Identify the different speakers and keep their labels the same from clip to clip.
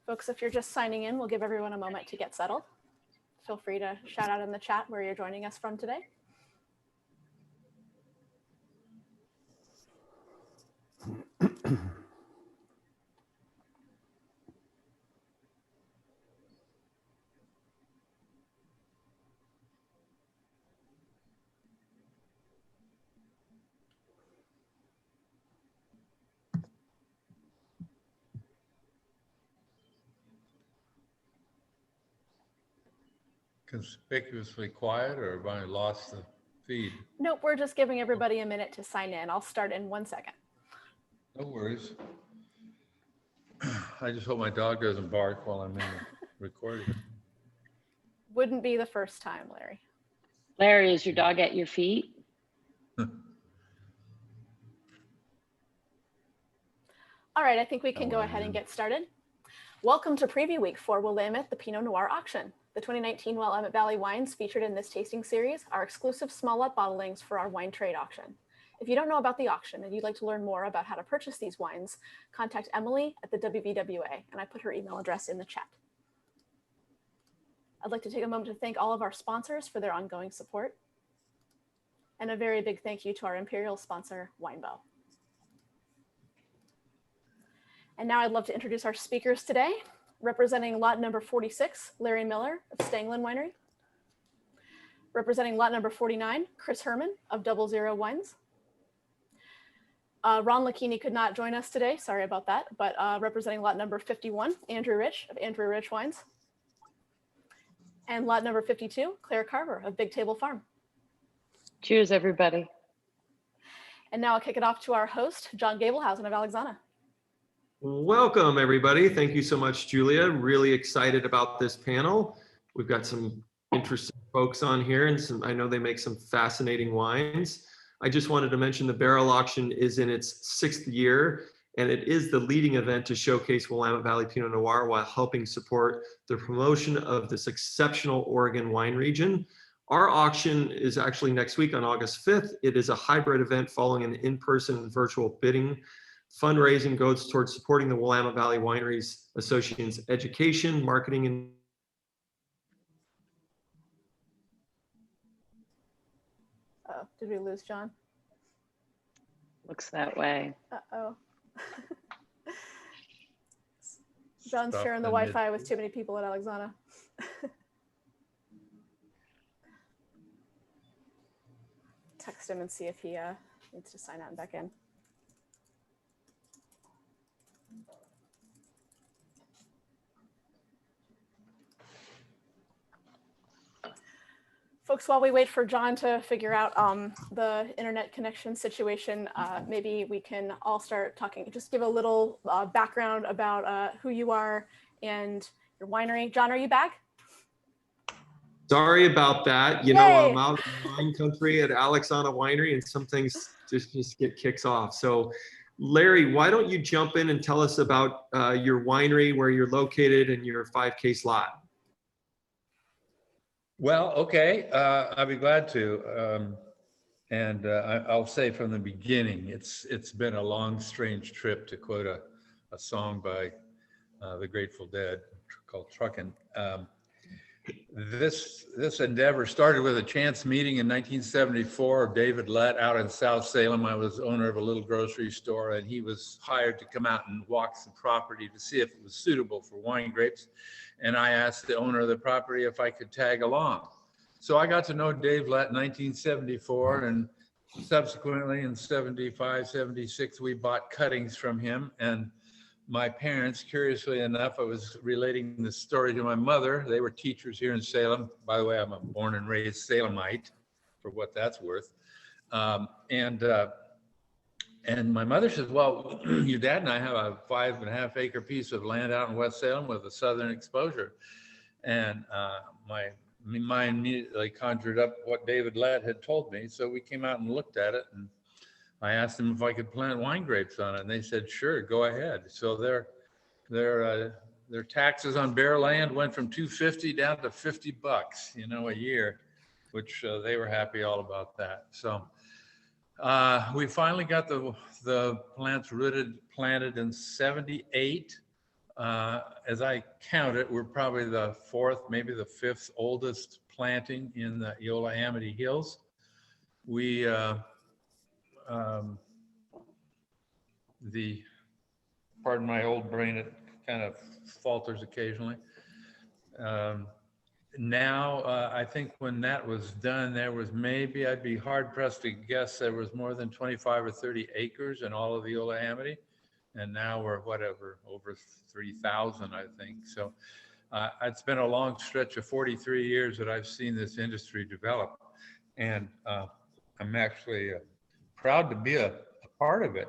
Speaker 1: Folks, if you're just signing in, we'll give everyone a moment to get settled. Feel free to shout out in the chat where you're joining us from today.
Speaker 2: Conspicuously quiet, or have I lost the feed?
Speaker 1: Nope, we're just giving everybody a minute to sign in. I'll start in 1 second.
Speaker 2: No worries. I just hope my dog doesn't bark while I'm in the recording.
Speaker 1: Wouldn't be the first time, Larry.
Speaker 3: Larry, is your dog at your feet?
Speaker 1: All right, I think we can go ahead and get started. Welcome to Preview Week for Willamette, the Pinot Noir auction. The 2019 Willamette Valley wines featured in this tasting series are exclusive small lot bottlings for our wine trade auction. If you don't know about the auction and you'd like to learn more about how to purchase these wines, contact Emily at the WVWA, and I put her email address in the chat. I'd like to take a moment to thank all of our sponsors for their ongoing support. And a very big thank you to our Imperial sponsor, Winebow. And now I'd love to introduce our speakers today. Representing lot number 46, Larry Miller of Stangeland Winery. Representing lot number 49, Chris Hermann of 00 Wines. Ron Lakini could not join us today, sorry about that, but representing lot number 51, Andrew Rich of Andrew Rich Wines. And lot number 52, Clare Carver of Big Table Farm.
Speaker 3: Cheers, everybody.
Speaker 1: And now I'll kick it off to our host, John Gabelhausen of Alexana.
Speaker 4: Welcome, everybody. Thank you so much, Julia. Really excited about this panel. We've got some interesting folks on here, and I know they make some fascinating wines. I just wanted to mention the barrel auction is in its 6th year, and it is the leading event to showcase Willamette Valley Pinot Noir while helping support the promotion of this exceptional Oregon wine region. Our auction is actually next week on August 5th. It is a hybrid event following an in-person and virtual bidding. Fundraising goes towards supporting the Willamette Valley Wineries Association's education, marketing, and
Speaker 1: Did we lose John?
Speaker 3: Looks that way.
Speaker 1: Uh-oh. John's sharing the Wi-Fi with too many people at Alexana. Text him and see if he needs to sign out and back in. Folks, while we wait for John to figure out the internet connection situation, maybe we can all start talking. Just give a little background about who you are and your winery. John, are you back?
Speaker 4: sorry about that. You
Speaker 1: Yay.
Speaker 4: know, I'm out in wine country at Alexana Winery, and some things just get kicks off. So Larry, why don't you jump in and tell us about your winery, where you're located, and your 5-case lot?
Speaker 2: Well, okay, I'll be glad to. I'll say from the beginning, it's been a long, strange trip, to quote a song by the Grateful Dead called Truckin'. This endeavor started with a chance meeting in 1974 of David Lett out in South Salem. I was owner of a little grocery store, and he was hired to come out and walk the property to see if it was suitable for wine grapes. And I asked the owner of the property if I could tag along. So I got to know Dave Lett in 1974, and subsequently in 75, 76, we bought cuttings from him. And my parents, curiously enough, I was relating this story to my mother. They were teachers here in Salem. By the way, I'm a born and raised Salemite, for what that's worth. And my mother says, well, your dad and I have a 5.5 acre piece of land out in West Salem with a southern exposure. And my mind immediately conjured up what David Lett had told me. So we came out and looked at it, and I asked them if I could plant wine grapes on it. And they said, sure, go ahead. So their taxes on bare land went from $250 down to $50, a year, which they were happy all about that. So We finally got the plants planted in 78. As I count it, we're probably the fourth, maybe the fifth oldest planting in the Eola Amity Hills. We, pardon my old brain, it kind of falters occasionally. Now, I think when that was done, there was maybe, I'd be hard pressed to guess there was more than 25 or 30 acres in all of Eola Amity. And now we're whatever, over 3,000, I think. So it's been a long stretch of 43 years that I've seen this industry develop. And I'm actually proud to be a part of it.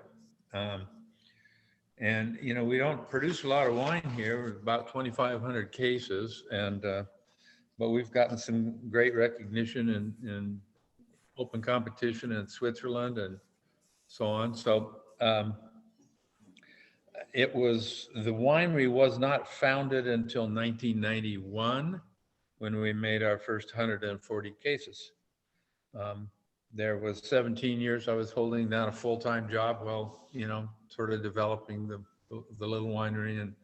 Speaker 2: And, you know, we don't produce a lot of wine here, we're about 2,500 cases. And, but we've gotten some great recognition in open competition in Switzerland and so on. So the winery was not founded until 1991 when we made our first 140 cases. There was 17 years I was holding down a full-time job while, you know, sort of developing the little winery and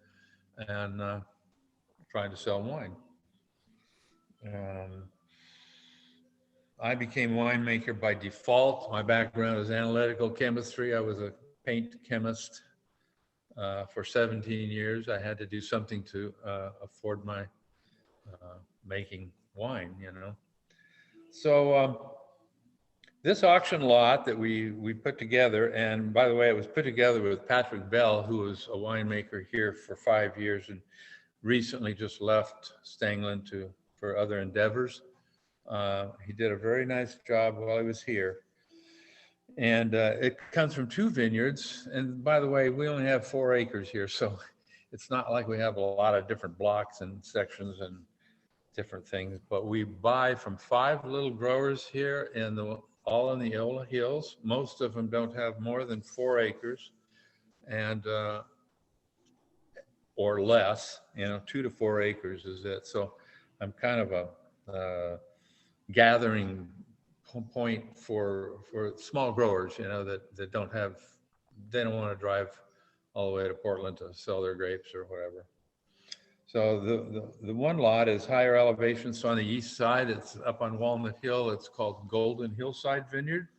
Speaker 2: trying to sell wine. I became winemaker by default. My background is analytical chemistry. I was a paint chemist for 17 years. I had to do something to afford my making wine, you know. So this auction lot that we put together, and by the way, it was put together with Patrick Bell, who was a winemaker here for 5 years and recently just left Stangeland for other endeavors. He did a very nice job while he was here. And it comes from 2 vineyards. And by the way, we only have 4 acres here. So it's not like we have a lot of different blocks and sections and different things, but we buy from 5 little growers here all in the Eola Hills. Most of them don't have more than 4 acres and or less, you know, 2 to 4 acres is it. So I'm kind of a gathering point for small growers, you know, that they don't want to drive all the way to Portland to sell their grapes or whatever. So the one lot is higher elevation. So on the east side, it's up on Walnut Hill. It's called Golden Hillside Vineyard.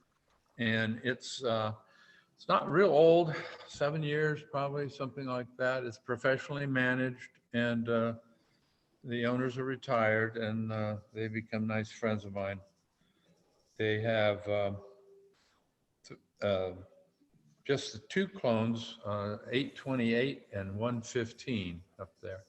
Speaker 2: And it's not real old, 7 years, probably something like that. It's professionally managed and the owners are retired and they become nice friends of mine. They have just the 2 clones, 828 and 115 up there.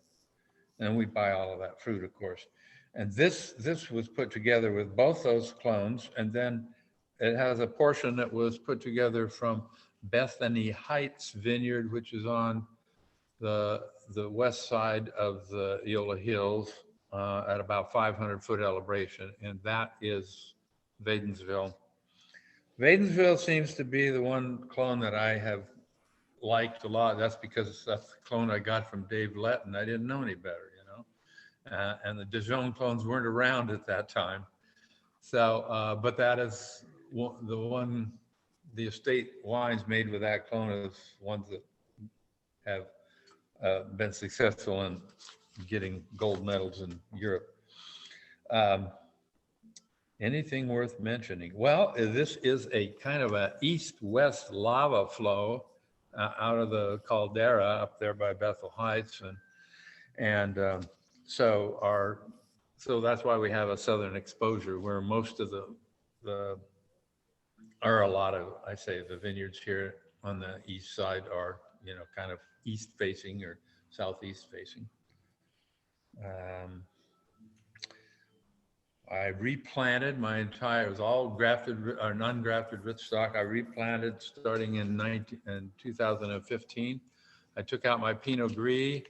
Speaker 2: And we buy all of that fruit, of course. And this was put together with both those clones. And then it has a portion that was put together from Bethany Heights Vineyard, which is on the west side of the Eola Hills at about 500-foot elevation. And that is Wadensville. Wadensville seems to be the one clone that I have liked a lot. That's because that's the clone I got from Dave Lett, and I didn't know any better, you know. And the Dijon clones weren't around at that time. So, but that is the estate wines made with that clone is ones that have been successful in getting gold medals in Europe. Anything worth mentioning? Well, this is a kind of a east-west lava flow out of the caldera up there by Bethel Heights, and so that's why we have a southern exposure where most of the vineyards here on the east side are, you know, kind of east facing or southeast facing. I replanted it was all grafted or non-grafted rootstock. I replanted starting in 2015. I took out my Pinot Gris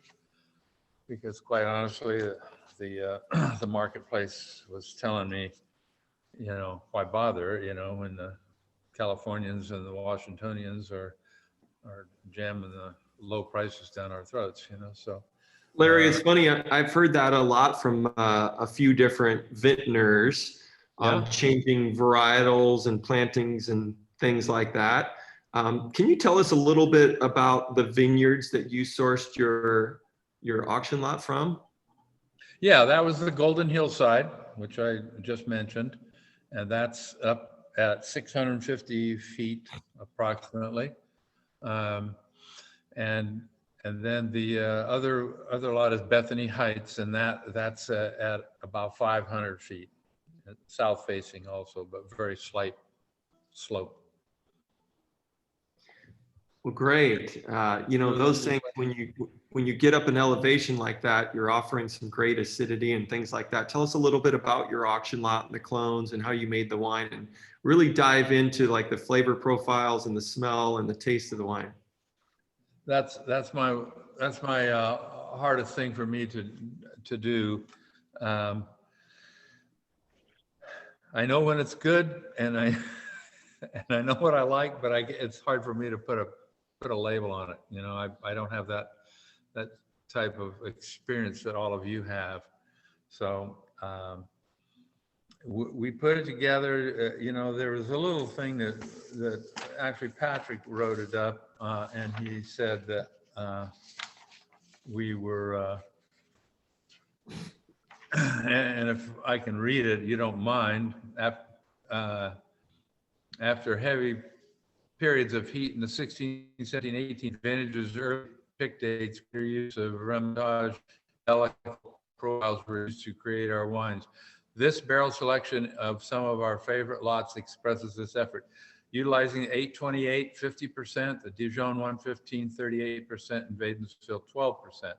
Speaker 2: because quite honestly, the marketplace was telling me, you know, why bother, you know, when the Californians and the Washingtonians are jamming the low prices down our throats, you know, so.
Speaker 4: Larry, it's funny. I've heard that a lot from a few different vintners on changing varietals and plantings and things like that. Can you tell us a little bit about the vineyards that you sourced your auction lot from?
Speaker 2: Yeah, that was the Golden Hillside, which I just mentioned, and that's up at 650 feet approximately. And then the other lot is Bethany Heights, and that's at about 500 feet, south facing also, but very slight slope.
Speaker 4: Well, great. You know, those things, when you get up an elevation like that, you're offering some great acidity and things like that. Tell us a little bit about your auction lot and the clones and how you made the wine, and really dive into like the flavor profiles and the smell and the taste of the wine.
Speaker 2: That's my hardest thing for me to do. I know when it's good, and I know what I like, but it's hard for me to put a label on it. You know, I don't have that type of experience that all of you have. So we put it together. You know, there was a little thing that actually Patrick wrote it up, and he said that we were, and if I can read it, you don't mind, after heavy periods of heat in the 16, 17, 18 vintages, early pick dates, clear use of Hermitage profiles were used to create our wines. This barrel selection of some of our favorite lots expresses this effort. Utilizing 828, 50%, the Dijon 115, 38%, and Wädenswil 12%.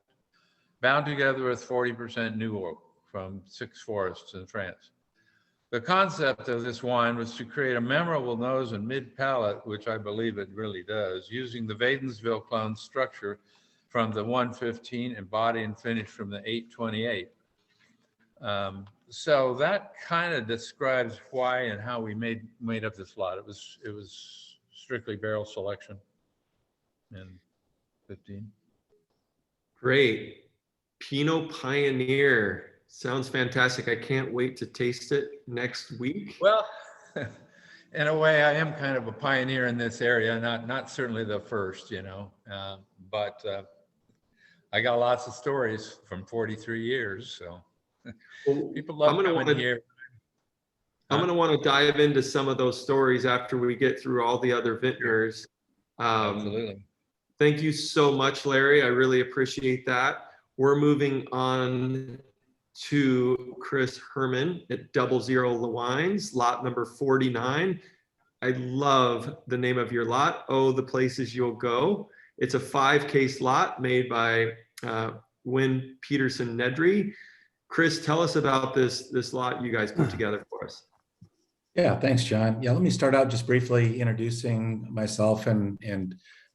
Speaker 2: Bound together with 40% new oak from 6 forests in France. The concept of this wine was to create a memorable nose and mid-palate, which I believe it really does, using the Wädenswil clone structure from the 115 and body and finish from the 828. So that kind of describes why and how we made up this lot. It was strictly barrel selection in 15.
Speaker 4: Great. Pinot Pioneer. Sounds fantastic. I can't wait to taste it next week.
Speaker 2: Well, in a way, I am kind of a pioneer in this area. Not certainly the first, you know, but I got lots of stories from 43 years. So people love coming here.
Speaker 4: I'm going to want to dive into some of those stories after we get through all the other vintners.
Speaker 2: Absolutely.
Speaker 4: Thank you so much, Larry. I really appreciate that. We're moving on to Chris Hermann at 00 Wines, lot number 49. I love the name of your lot, Oh, the Places You'll Go. It's a 5-case lot made by Wynn Peterson Nedry. Chris, tell us about this lot you guys put together for us.
Speaker 5: Yeah, thanks, John. Yeah, let me start out just briefly introducing myself and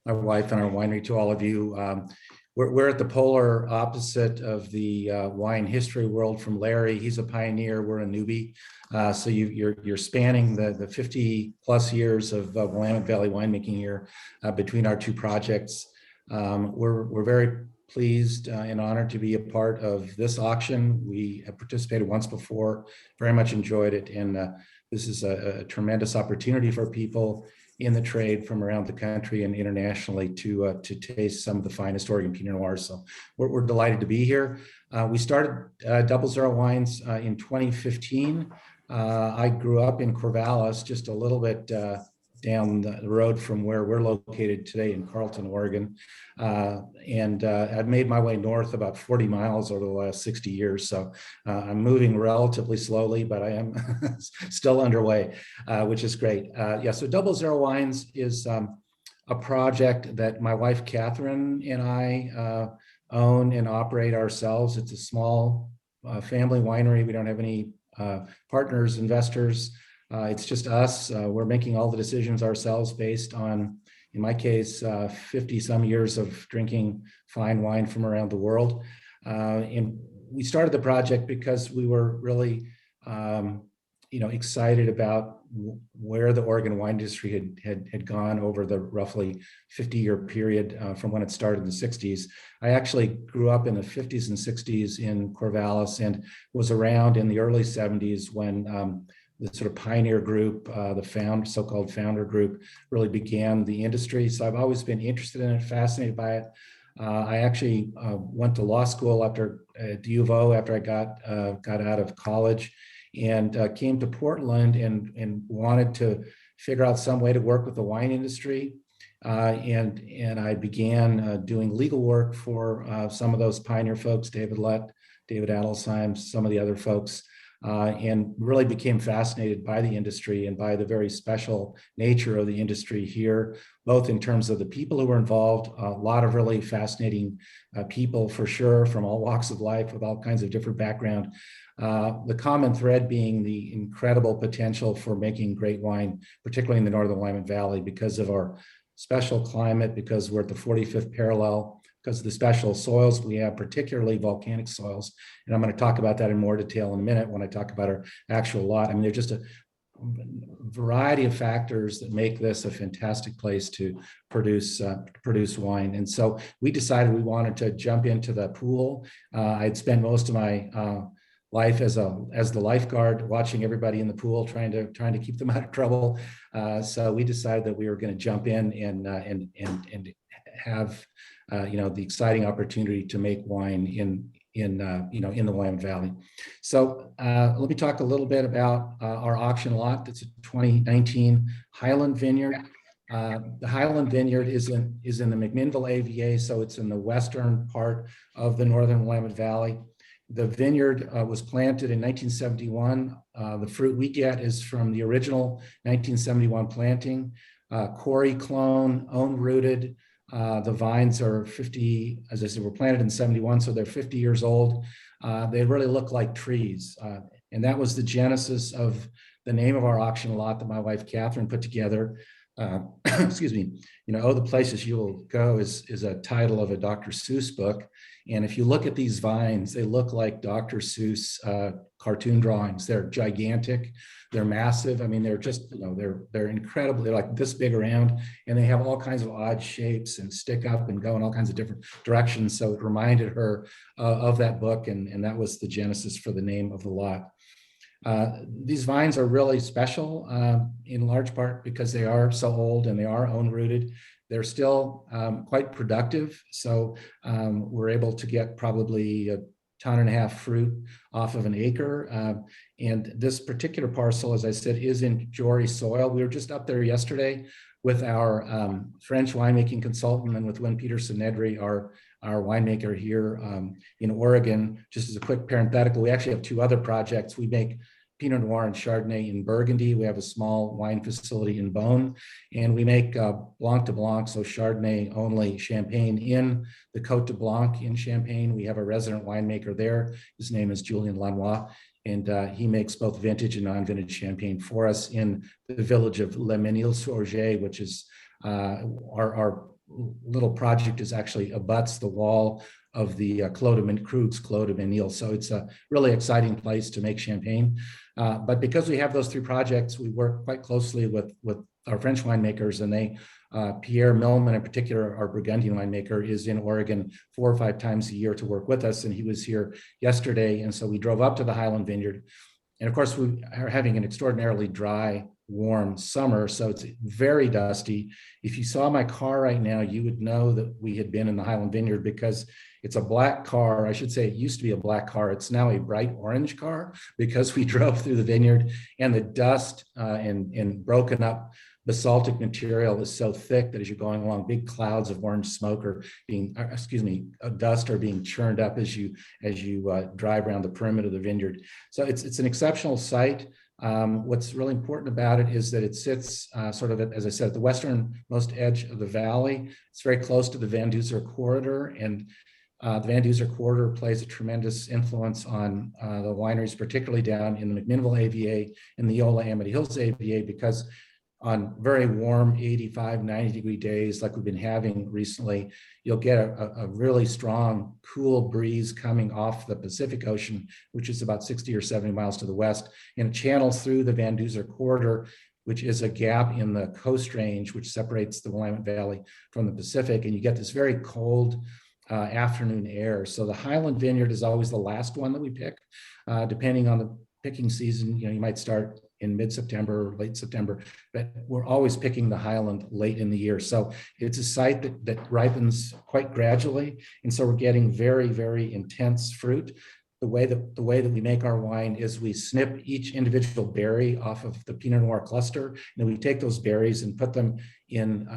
Speaker 5: my wife and our winery to all of you. We're at the polar opposite of the wine history world from Larry. He's a pioneer, we're a newbie. So you're spanning the 50 plus years of Willamette Valley winemaking here between our two projects. We're very pleased and honored to be a part of this auction. We have participated once before, very much enjoyed it. And this is a tremendous opportunity for people in the trade from around the country and internationally to taste some of the finest Oregon Pinot Noirs. So we're delighted to be here. We started 00 Wines in 2015. I grew up in Corvallis, just a little bit down the road from where we're located today in Carlton, Oregon. And I've made my way north about 40 miles over the last 60 years. So I'm moving relatively slowly, but I am still underway, which is great. Yeah, so 00 Wines is a project that my wife, Catherine, and I own and operate ourselves. It's a small family winery. We don't have any partners, investors. It's just us. We're making all the decisions ourselves based on, in my case, 50 some years of drinking fine wine from around the world. And we started the project because we were really, excited about where the Oregon wine industry had gone over the roughly 50-year period from when it started in the 60s. I actually grew up in the 50s and 60s in Corvallis and was around in the early 70s when the sort of pioneer group, the so-called founder group, really began the industry. So I've always been interested in it, fascinated by it. I actually went to law school after at U of O after I got out of college, and came to Portland and wanted to figure out some way to work with the wine industry. And I began doing legal work for some of those pioneer folks, David Lett, David Adelsheim, some of the other folks, and really became fascinated by the industry and by the very special nature of the industry here, both in terms of the people who were involved, a lot of really fascinating people for sure, from all walks of life with all kinds of different background. The common thread being the incredible potential for making great wine, particularly in the Northern Willamette Valley, because of our special climate, because we're at the 45th parallel, because of the special soils we have, particularly volcanic soils. And I'm going to talk about that in more detail in a minute when I talk about our actual lot. I mean, there's just a variety of factors that make this a fantastic place to produce wine. And so we decided we wanted to jump into the pool. I'd spent most of my life as the lifeguard, watching everybody in the pool, trying to keep them out of trouble. So we decided that we were going to jump in and have the exciting opportunity to make wine in the Willamette Valley. So let me talk a little bit about our auction lot. It's a 2019 Highland Vineyard. The Highland Vineyard is in the McMinnville AVA, so it's in the western part of the Northern Willamette Valley. The vineyard was planted in 1971. The fruit we get is from the original 1971 planting, quarry clone, own rooted. The vines are 50, as I said, were planted in 71, so they're 50 years old. They really look like trees. And that was the genesis of the name of our auction lot that my wife, Catherine, put together. Excuse me, Oh, the Places You Will Go is a title of a Dr. Seuss book. And if you look at these vines, they look like Dr. Seuss cartoon drawings. They're gigantic, they're massive. I mean, they're just, they're incredibly like this big around, and they have all kinds of odd shapes and stick up and go in all kinds of different directions. So it reminded her of that book, and that was the genesis for the name of the lot. These vines are really special in large part because they are so old and they are own rooted. They're still quite productive. So we're able to get probably 1.5 tons fruit off of an acre. And this particular parcel, as I said, is in Jory soil. We were just up there yesterday with our French winemaking consultant and with Wynn Peterson-Nedry, our winemaker here in Oregon. Just as a quick parenthetical, we actually have 2 other projects. We make Pinot Noir and Chardonnay in Burgundy. We have a small wine facility in Beaune, and we make Blanc de Blanc, so Chardonnay only Champagne in the Côte de Blanc in Champagne. We have a resident winemaker there. His name is Julien Lanois, and he makes both vintage and non-vintage Champagne for us in the village of Le Mesnil-sur-Orge, which is our little project is actually abuts the wall of the Krug's Clos de Menil. So it's a really exciting place to make Champagne. But because we have those 3 projects, we work quite closely with our French winemakers, and they, Pierre Millman in particular, our Burgundian winemaker, is in Oregon 4 or 5 times a year to work with us. And he was here yesterday. And so we drove up to the Highland Vineyard. And of course, we are having an extraordinarily dry, warm summer, so it's very dusty. If you saw my car right now, you would know that we had been in the Highland Vineyard because it's a black car. I should say it used to be a black car. It's now a bright orange car because we drove through the vineyard, and the dust and broken up basaltic material is so thick that as you're going along, big clouds of orange smoke are being, dust are being churned up as you drive around the perimeter of the vineyard. So it's an exceptional site. What's really important about it is that it sits sort of, as I said, at the westernmost edge of the valley. It's very close to the Van Duzer corridor, and the Van Duzer corridor plays a tremendous influence on the wineries, particularly down in the McMinnville AVA and the Yola Amity Hills AVA, because on very warm 85, 90 degree days like we've been having recently, you'll get a really strong, cool breeze coming off the Pacific Ocean, which is about 60 or 70 miles to the west, and it channels through the Van Duzer corridor, which is a gap in the Coast Range, which separates the Willamette Valley from the Pacific, and you get this very cold afternoon air. So the Highland Vineyard is always the last one that we pick, depending on the picking season. You might start in mid-September, late September, but we're always picking the Highland late in the year. So it's a site that ripens quite gradually. And so we're getting very, very intense fruit. The way that we make our wine is we snip each individual berry off of the Pinot Noir cluster, and then we take those berries and put them in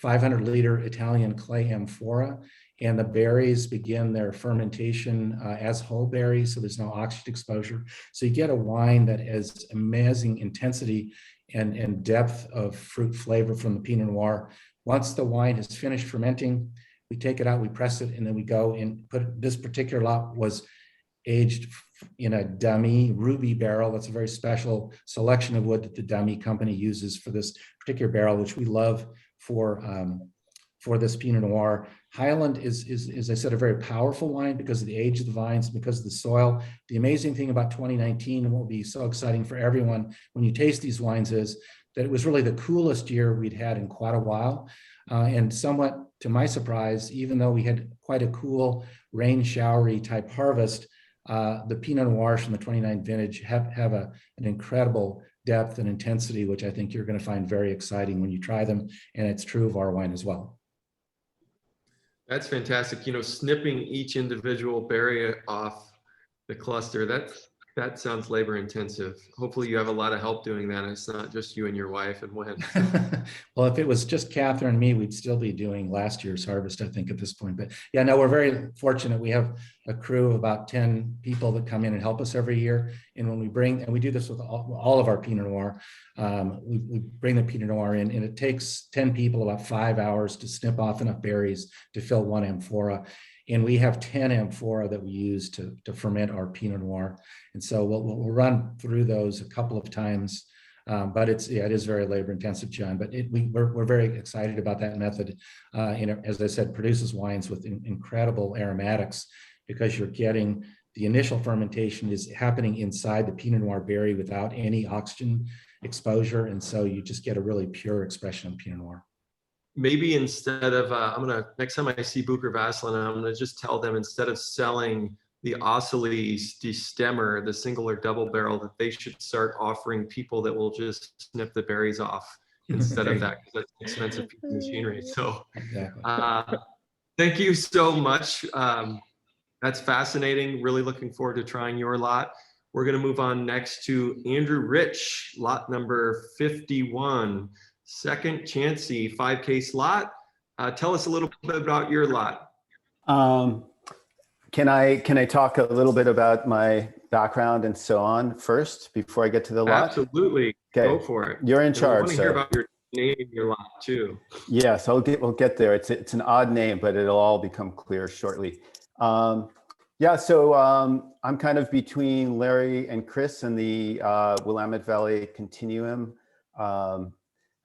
Speaker 5: 500-liter Italian clay amphora, and the berries begin their fermentation as whole berries, so there's no oxygen exposure. So you get a wine that has amazing intensity and depth of fruit flavor from the Pinot Noir. Once the wine has finished fermenting, we take it out, we press it, and then we go and put, this particular lot was aged in a dummy ruby barrel. That's a very special selection of wood that the dummy company uses for this particular barrel, which we love for this Pinot Noir. Highland is, as I said, a very powerful wine because of the age of the vines, because of the soil. The amazing thing about 2019 and what will be so exciting for everyone when you taste these wines is that it was really the coolest year we'd had in quite a while. And somewhat to my surprise, even though we had quite a cool rain showery type harvest, the Pinot Noirs from the 29 vintage have an incredible depth and intensity, which I think you're going to find very exciting when you try them. And it's true of our wine as well.
Speaker 4: That's fantastic. You know, snipping each individual berry off the cluster, that sounds labor intensive. Hopefully you have a lot of help doing that. It's not just you and your wife and Wen.
Speaker 5: Well, if it was just Catherine and me, we'd still be doing last year's harvest, I think, at this point. But yeah, no, we're very fortunate. We have a crew of about 10 people that come in and help us every year. And when we bring, and we do this with all of our Pinot Noir, we bring the Pinot Noir in, and it takes 10 people about 5 hours to snip off enough berries to fill one amphora. And we have 10 amphora that we use to ferment our Pinot Noir. And so we'll run through those a couple of times, but it is very labor intensive, John, but we're very excited about that method. As I said, produces wines with incredible aromatics because you're getting the initial fermentation is happening inside the Pinot Noir berry without any oxygen exposure. And so you just get a really pure expression of Pinot Noir.
Speaker 4: Maybe instead of, next time I see Bucher Vaslin, I'm gonna just tell them instead of selling the Ossolies destemmer, the single or double barrel, that they should start offering people that will just snip the berries off instead of that, because that's an expensive piece of machinery. So
Speaker 5: Exactly.
Speaker 4: thank you so much. That's fascinating. Really looking forward to trying your lot. We're gonna move on next to Andrew Rich, lot number 51. Second Chancey 5K lot. Tell us a little bit about your lot.
Speaker 6: Can I talk a little bit about my background and so on first before I get to the lot?
Speaker 4: Absolutely.
Speaker 6: Okay.
Speaker 4: Go for it.
Speaker 6: You're in
Speaker 4: And
Speaker 6: charge.
Speaker 4: I want to hear about your name and your lot too.
Speaker 6: Yes, we'll get there. It's an odd name, but it'll all become clear shortly. Yeah, so I'm kind of between Larry and Chris in the Willamette Valley continuum.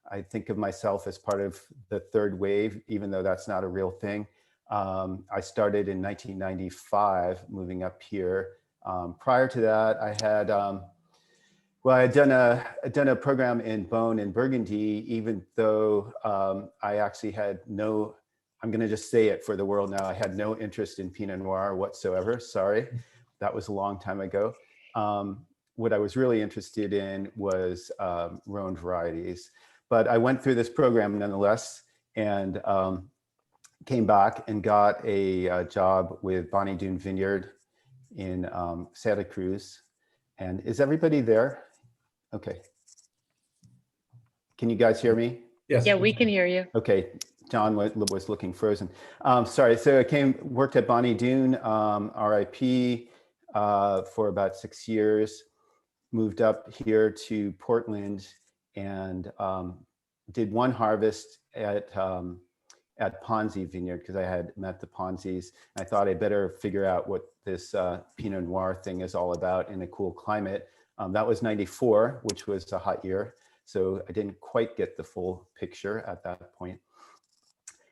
Speaker 6: I think of myself as part of the third wave, even though that's not a real thing. I started in 1995, moving up here. Prior to that, I had, I had done a program in Beaune in Burgundy, even though I actually had no, I'm gonna just say it for the world now, I had no interest in Pinot Noir whatsoever, sorry. That was a long time ago. What I was really interested in was Rhone varieties. But I went through this program nonetheless, and came back and got a job with Bonnie Doon Vineyard in Santa Cruz. And is everybody there? Okay. Can you guys hear me?
Speaker 5: Yes.
Speaker 3: Yeah, we can hear you.
Speaker 6: Okay, John was looking frozen. Sorry, so I worked at Bonnie Doon, RIP, for about 6 years, moved up here to Portland, and did one harvest at Ponzi Vineyard because I had met the Ponzis. I thought I better figure out what this Pinot Noir thing is all about in a cool climate. That was 94, which was a hot year. So I didn't quite get the full picture at that point.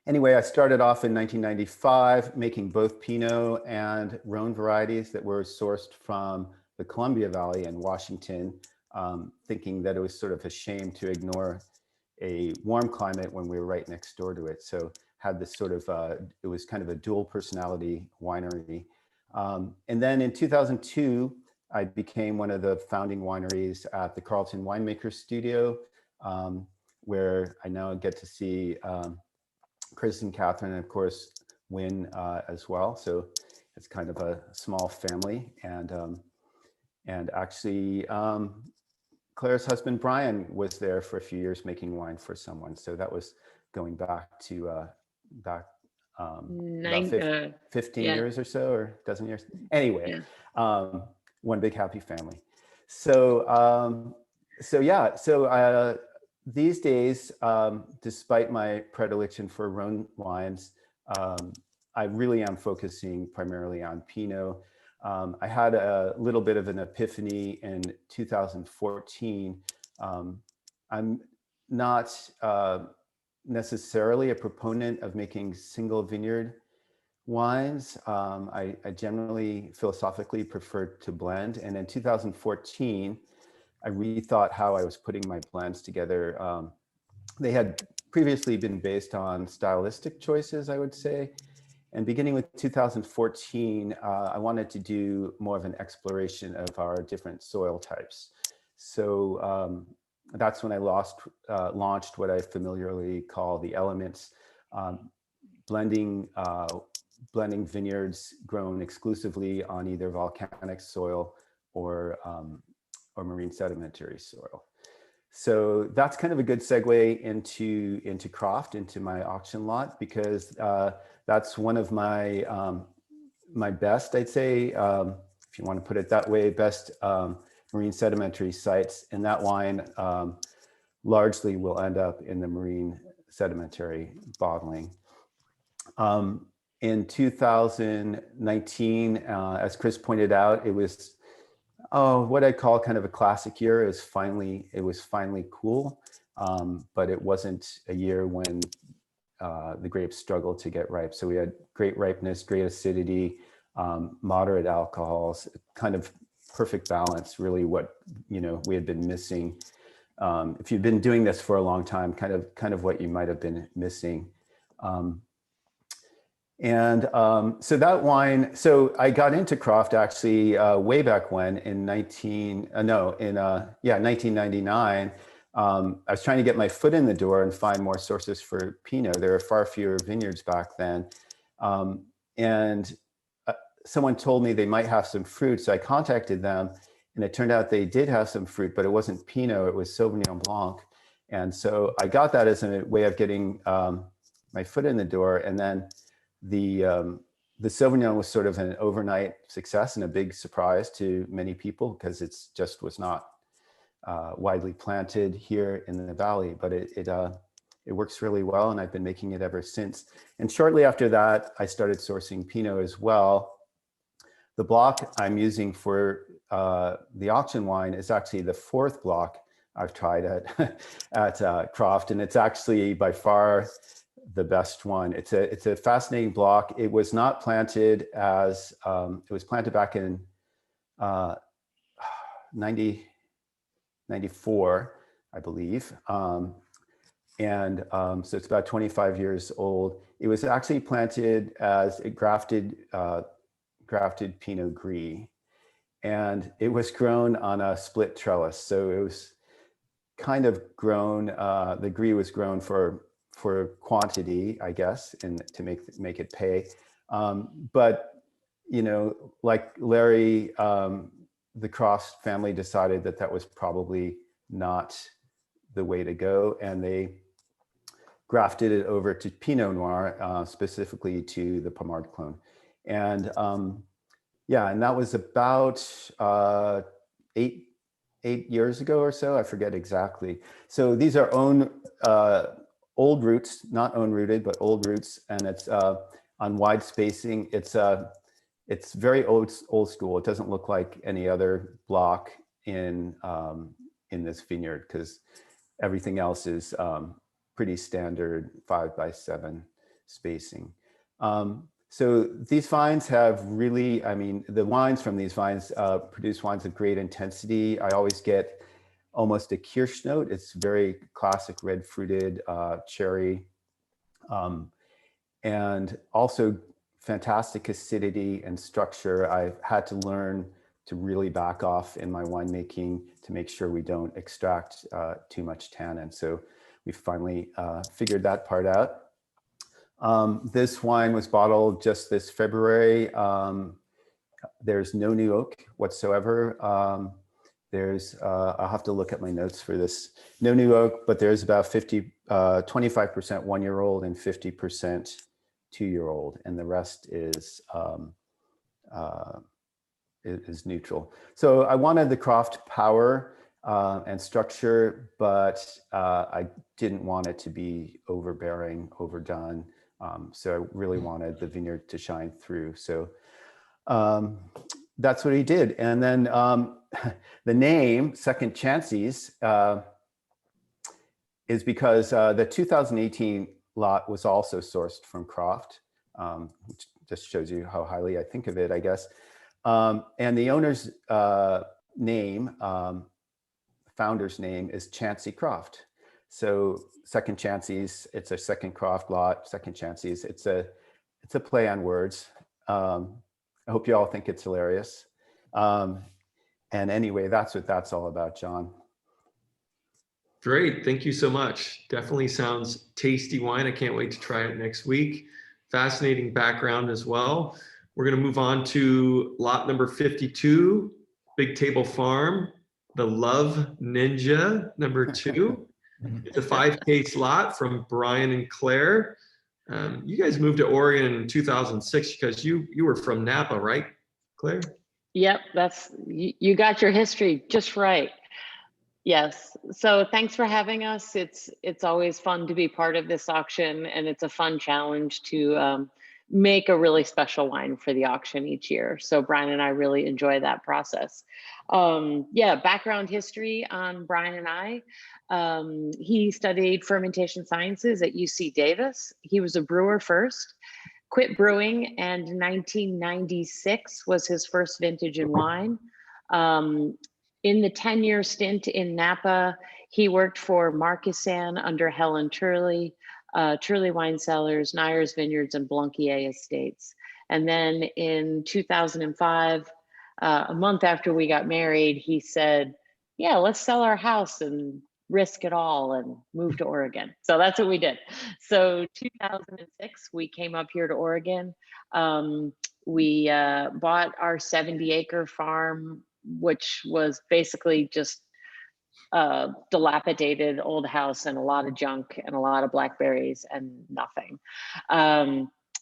Speaker 6: Anyway, I started off in 1995 making both Pinot and Rhone varieties that were sourced from the Columbia Valley in Washington, thinking that it was sort of a shame to ignore a warm climate when we were right next door to it. So had this sort of, it was kind of a dual personality winery. And then in 2002, I became one of the founding wineries at the Carlton Winemaker Studio, where I now get to see Chris and Catherine, and of course, Wynn as well. So it's kind of a small family. And actually, Claire's husband, Brian, was there for a few years making wine for someone. So that was going back to about 15
Speaker 3: yeah.
Speaker 6: years or so, or a dozen years. Anyway,
Speaker 3: Yeah.
Speaker 6: one big happy family. So, these days, despite my predilection for Rhone wines, I really am focusing primarily on Pinot. I had a little bit of an epiphany in 2014. I'm not necessarily a proponent of making single vineyard wines. I generally philosophically prefer to blend. And in 2014, I rethought how I was putting my blends together. They had previously been based on stylistic choices, I would say. And beginning with 2014, I wanted to do more of an exploration of our different soil types. So that's when I launched what I familiarly call the elements, blending vineyards grown exclusively on either volcanic soil or marine sedimentary soil. So that's kind of a good segue into Croft, into my auction lot, because that's one of my my best, I'd say, if you want to put it that way, best marine sedimentary sites. And that wine largely will end up in the marine sedimentary bottling. In 2019, as Chris pointed out, it was what I call kind of a classic year. It was finally cool, but it wasn't a year when the grapes struggled to get ripe. So we had great ripeness, great acidity, moderate alcohols, kind of perfect balance, really what we had been missing. If you've been doing this for a long time, kind of what you might have been missing. So that wine, so I got into Croft actually way back when in 1999. I was trying to get my foot in the door and find more sources for Pinot. There were far fewer vineyards back then. And someone told me they might have some fruit. So I contacted them, and it turned out they did have some fruit, but it wasn't Pinot, it was Sauvignon Blanc. And so I got that as a way of getting my foot in the door. And then the Sauvignon was sort of an overnight success and a big surprise to many people, because it's just was not widely planted here in the valley, but it works really well, and I've been making it ever since. And shortly after that, I started sourcing Pinot as well. The block I'm using for the auction wine is actually the fourth block I've tried at Croft, and it's actually by far the best one. It's a fascinating block. It was not planted as it was planted back in 94, I believe. So it's about 25 years old. It was actually planted as a grafted Pinot Gris, and it was grown on a split trellis. So it was kind of grown, the Gris was grown for quantity, I guess, and to make it pay. But, like Larry, the Croft family decided that was probably not the way to go, and they grafted it over to Pinot Noir, specifically to the Pommard clone. And and that was about 8 years ago or so. I forget exactly. So these are old roots, not own rooted, but old roots, and it's on wide spacing. It's very old school. It doesn't look like any other block in this vineyard, because everything else is pretty standard 5x7 spacing. So these vines have really, the wines from these vines produce wines of great intensity. I always get almost a Kirsch note. It's very classic red fruited cherry, and also fantastic acidity and structure. I've had to learn to really back off in my winemaking to make sure we don't extract too much tannin. So we finally figured that part out. This wine was bottled just this February. There's no new oak whatsoever. I'll have to look at my notes for this. No new oak, but there's about 25% 1-year-old and 50% 2-year-old, and the rest is neutral. So I wanted the craft power and structure, but I didn't want it to be overbearing, overdone. So I really wanted the vineyard to shine through. So that's what he did. And then the name Second Chances is because the 2018 lot was also sourced from Croft, which just shows you how highly I think of it, I guess. And the owner's name, founder's name, is Chancey Croft. So Second Chances, it's a second Croft lot, Second Chances. It's a play on words. I hope you all think it's hilarious. And anyway, that's what that's all about, John.
Speaker 4: Great, thank you so much. Definitely sounds tasty wine. I can't wait to try it next week. Fascinating background as well. We're gonna move on to lot number 52, Big Table Farm, the Love Ninja, number 2. It's a 5-case lot from Brian and Clare. You guys moved to Oregon in 2006 because you were from Napa, right, Clare?
Speaker 3: Yep, you got your history just right. Yes. So thanks for having us. It's always fun to be part of this auction, and it's a fun challenge to make a really special wine for the auction each year. So Brian and I really enjoy that process. Yeah, background history on Brian and I. He studied fermentation sciences at UC Davis. He was a brewer first, quit brewing, and 1996 was his first vintage in wine. In the 10-year stint in Napa, he worked for Marquesan under Helen Turley, Turley Wine Cellars, Nyers Vineyards, and Blanquier Estates. And then in 2005, a month after we got married, he said, yeah, let's sell our house and risk it all and move to Oregon. So that's what we did. So 2006, we came up here to Oregon. We bought our 70-acre farm, which was basically just a dilapidated old house and a lot of junk and a lot of blackberries and nothing.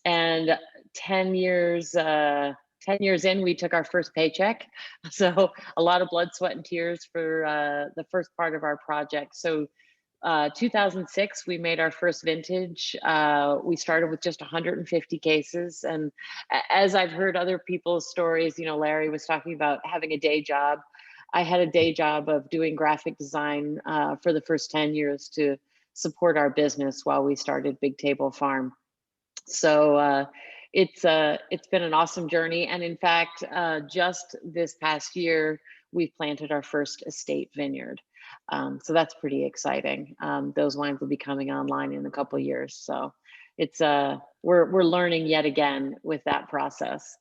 Speaker 3: And 10 years in, we took our first paycheck. So a lot of blood, sweat, and tears for the first part of our project. So 2006, we made our first vintage. We started with just 150 cases. And as I've heard other people's stories, you know, Larry was talking about having a day job. I had a day job of doing graphic design for the first 10 years to support our business while we started Big Table Farm. So it's been an awesome journey. And in fact, just this past year, we've planted our first estate vineyard. So that's pretty exciting. Those wines will be coming online in a couple of years. So it's we're learning yet again with that process.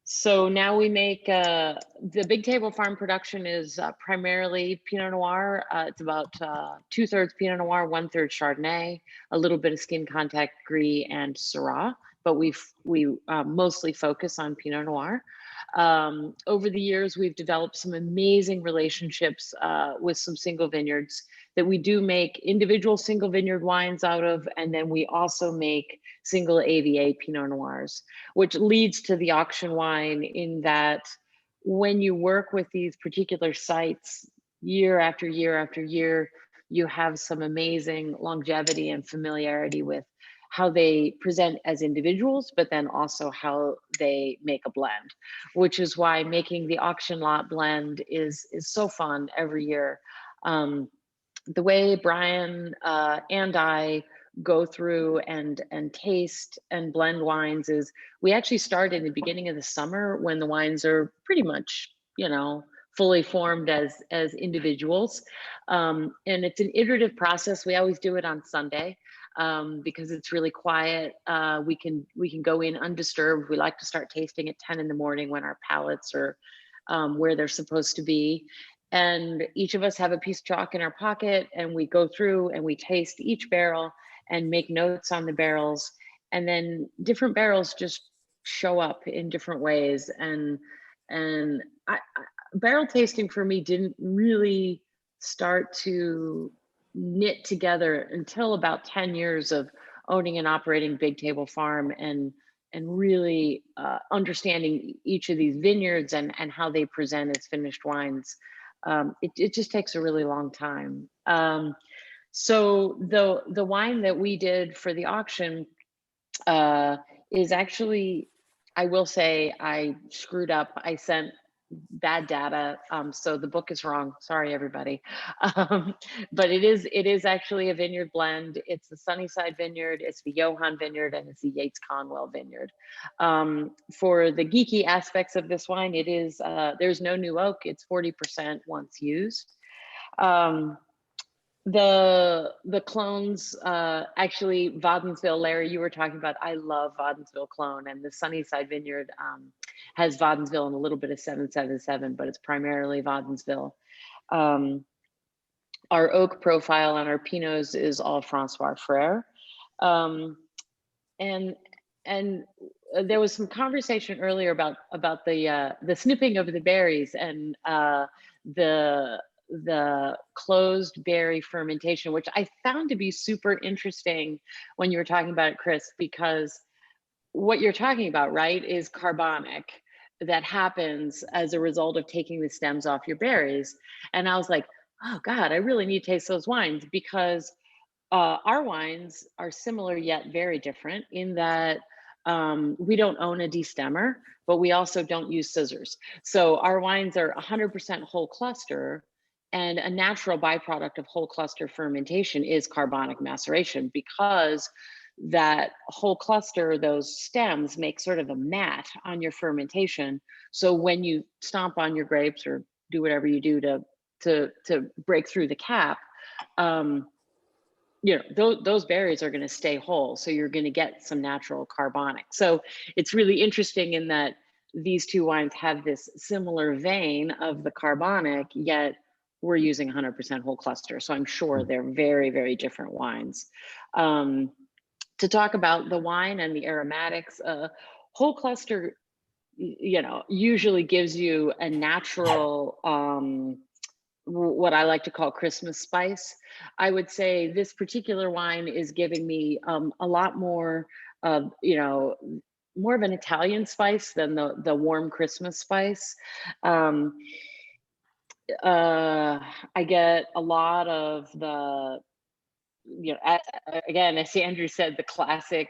Speaker 3: So now we make the Big Table Farm production is primarily Pinot Noir. It's about 2/3 Pinot Noir, 1/3 Chardonnay, a little bit of skin contact Gris and Syrah, but we mostly focus on Pinot Noir. Over the years, we've developed some amazing relationships with some single vineyards that we do make individual single vineyard wines out of, and then we also make single AVA Pinot Noirs, which leads to the auction wine in that when you work with these particular sites year after year after year, you have some amazing longevity and familiarity with how they present as individuals, but then also how they make a blend, which is why making the auction lot blend is so fun every year. The way Brian and I go through and taste and blend wines is we actually start in the beginning of the summer when the wines are pretty much, you know, fully formed as individuals. And it's an iterative process. We always do it on Sunday. because it's really quiet. We can go in undisturbed. We like to start tasting at 10 in the morning when our palates are where they're supposed to be. And each of us have a piece of chalk in our pocket, and we go through and we taste each barrel and make notes on the barrels. And then different barrels just show up in different ways. And barrel tasting for me didn't really start to knit together until about 10 years of owning and operating Big Table Farm and really understanding each of these vineyards and how they present as finished wines. It just takes a really long time. So the wine that we did for the auction is actually, I will say I screwed up. I sent bad data, so the book is wrong. Sorry, everybody. But it is actually a vineyard blend. It's the Sunnyside Vineyard, it's the Johann Vineyard, and it's the Yates Conwell Vineyard. For the geeky aspects of this wine, it is there's no new oak. It's 40% once used. The clones, actually Wadensville, Larry, you were talking about, I love Wadensville clone, and the Sunnyside Vineyard has Wadensville and a little bit of 777, but it's primarily Wadensville. Our oak profile on our Pinots is all Francois Frere. And there was some conversation earlier about the snipping of the berries and the closed berry fermentation, which I found to be super interesting when you were talking about it, Chris, because what you're talking about, right, is carbonic that happens as a result of taking the stems off your berries. And I was like, oh God, I really need to taste those wines, because our wines are similar yet very different in that we don't own a destemmer, but we also don't use scissors. So our wines are 100% whole cluster, and a natural byproduct of whole cluster fermentation is carbonic maceration, because that whole cluster, those stems make sort of a mat on your fermentation. So when you stomp on your grapes or do whatever you do to break through the cap, you know, those berries are going to stay whole. So you're going to get some natural carbonic. So it's really interesting in that these two wines have this similar vein of the carbonic, yet we're using 100% whole cluster. So I'm sure they're very, very different wines. To talk about the wine and the aromatics, whole cluster, you know, usually gives you a natural, what I like to call Christmas spice. I would say this particular wine is giving me a lot more of, you know, more of an Italian spice than the warm Christmas spice. I get a lot of the, you know, again, as Andrew said, the classic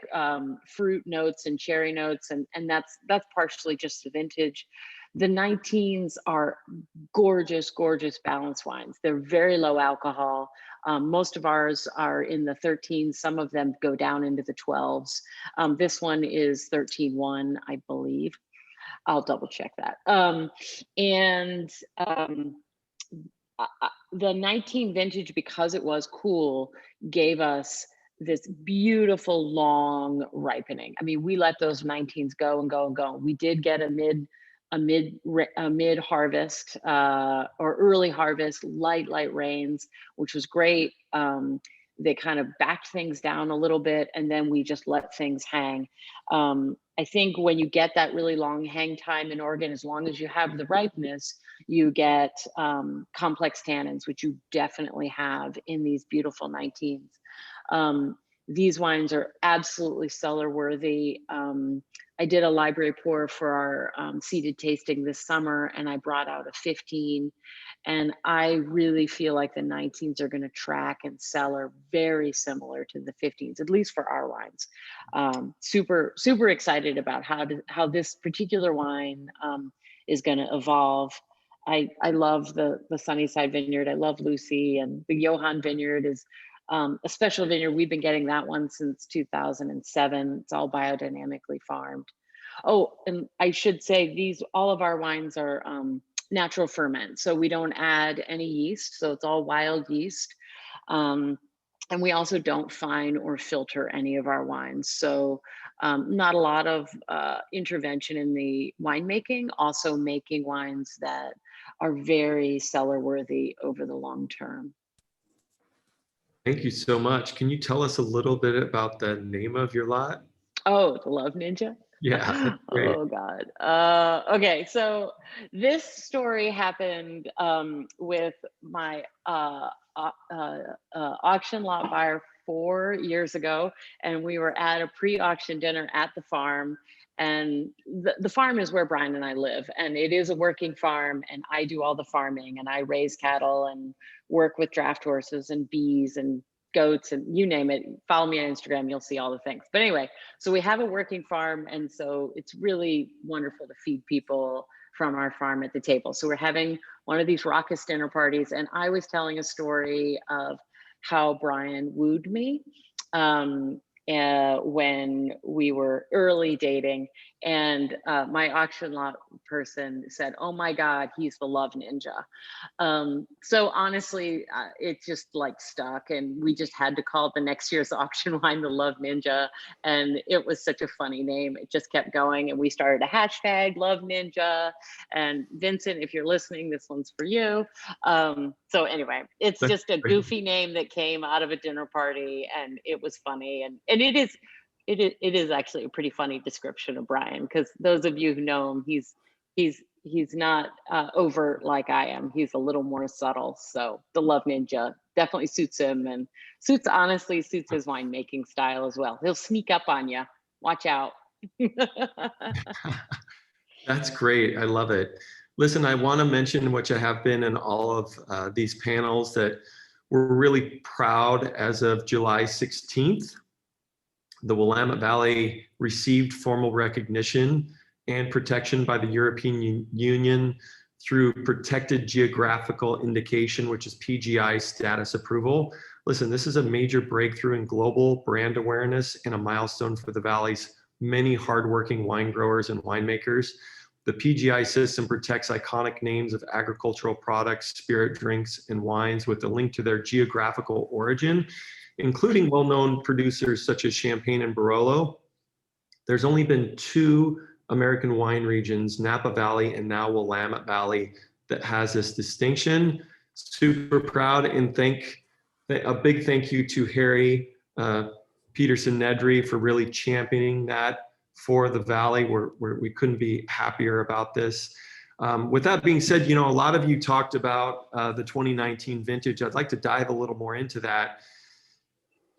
Speaker 3: fruit notes and cherry notes, and that's partially just the vintage. The 19s are gorgeous, gorgeous balanced wines. They're very low alcohol. Most of ours are in the 13s. Some of them go down into the 12s. This one is 13.1, I believe. I'll double check that. The 19 vintage, because it was cool, gave us this beautiful long ripening. I mean, we let those 19s go and go and go. We did get a mid harvest or early harvest, light rains, which was great. They kind of backed things down a little bit, and then we just let things hang. I think when you get that really long hang time in Oregon, as long as you have the ripeness, you get complex tannins, which you definitely have in these beautiful 19s. These wines are absolutely cellar worthy. I did a library pour for our seeded tasting this summer, and I brought out a 15. And I really feel like the 19s are going to track and cellar very similar to the 15s, at least for our wines. Super, super excited about how this particular wine is going to evolve. I love the Sunnyside Vineyard. I love Lucy, and the Johann Vineyard is a special vineyard. We've been getting that one since 2007. It's all biodynamically farmed. Oh, and I should say all of our wines are natural ferment. So we don't add any yeast. So it's all wild yeast. And we also don't fine or filter any of our wines. So not a lot of intervention in the winemaking, also making wines that are very cellar worthy over the long term.
Speaker 4: Thank you so much. Can you tell us a little bit about the name of your lot?
Speaker 3: Oh, the Love Ninja?
Speaker 4: Yeah, that's great.
Speaker 3: Oh God. Okay, so this story happened with my auction lot buyer 4 years ago, and we were at a pre-auction dinner at the farm. And the farm is where Brian and I live, and it is a working farm, and I do all the farming, and I raise cattle and work with draft horses and bees and goats and you name it. Follow me on Instagram, you'll see all the things. But anyway, so we have a working farm, and so it's really wonderful to feed people from our farm at the table. So we're having one of these raucous dinner parties, and I was telling a story of how Brian wooed me when we were early dating, and my auction lot person said, "Oh my God, he's the Love Ninja." So honestly, it just like stuck, and we just had to call the next year's auction wine the Love Ninja, and it was such a funny name. It just kept going, and we started a hashtag Love Ninja. And Vincent, if you're listening, this one's for you. So anyway, it's
Speaker 4: That's
Speaker 3: just a
Speaker 4: great.
Speaker 3: goofy name that came out of a dinner party, and it was funny, and it is actually a pretty funny description of Brian, because those of you who know him, he's not overt like I am. He's a little more subtle. So the Love Ninja definitely suits him, and honestly suits his winemaking style as well. He'll sneak up on you. Watch out.
Speaker 4: That's great. I love it. Listen, I want to mention, which I have been in all of these panels, that we're really proud as of July 16th. The Willamette Valley received formal recognition and protection by the European Union through Protected Geographical Indication, which is PGI status approval. Listen, this is a major breakthrough in global brand awareness and a milestone for the Valley's many hardworking wine growers and winemakers. The PGI system protects iconic names of agricultural products, spirit drinks, and wines with a link to their geographical origin, including well-known producers such as Champagne and Barolo. There's only been 2 American wine regions, Napa Valley and now Willamette Valley, that has this distinction. Super proud, and a big thank you to Harry Peterson Nedry for really championing that for the Valley. We couldn't be happier about this. With that being said, a lot of you talked about the 2019 vintage. I'd like to dive a little more into that.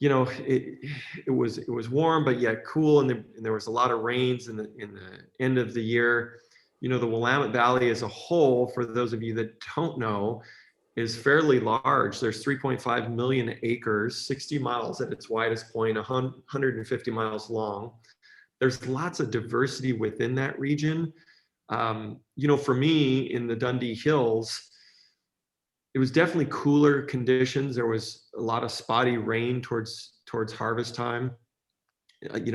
Speaker 4: It was warm, but yet cool, and there was a lot of rains in the end of the year. The Willamette Valley as a whole, for those of you that don't know, is fairly large. There's 3.5 million acres, 60 miles at its widest point, 150 miles long. There's lots of diversity within that region. For me, in the Dundee Hills, it was definitely cooler conditions. There was a lot of spotty rain towards harvest time.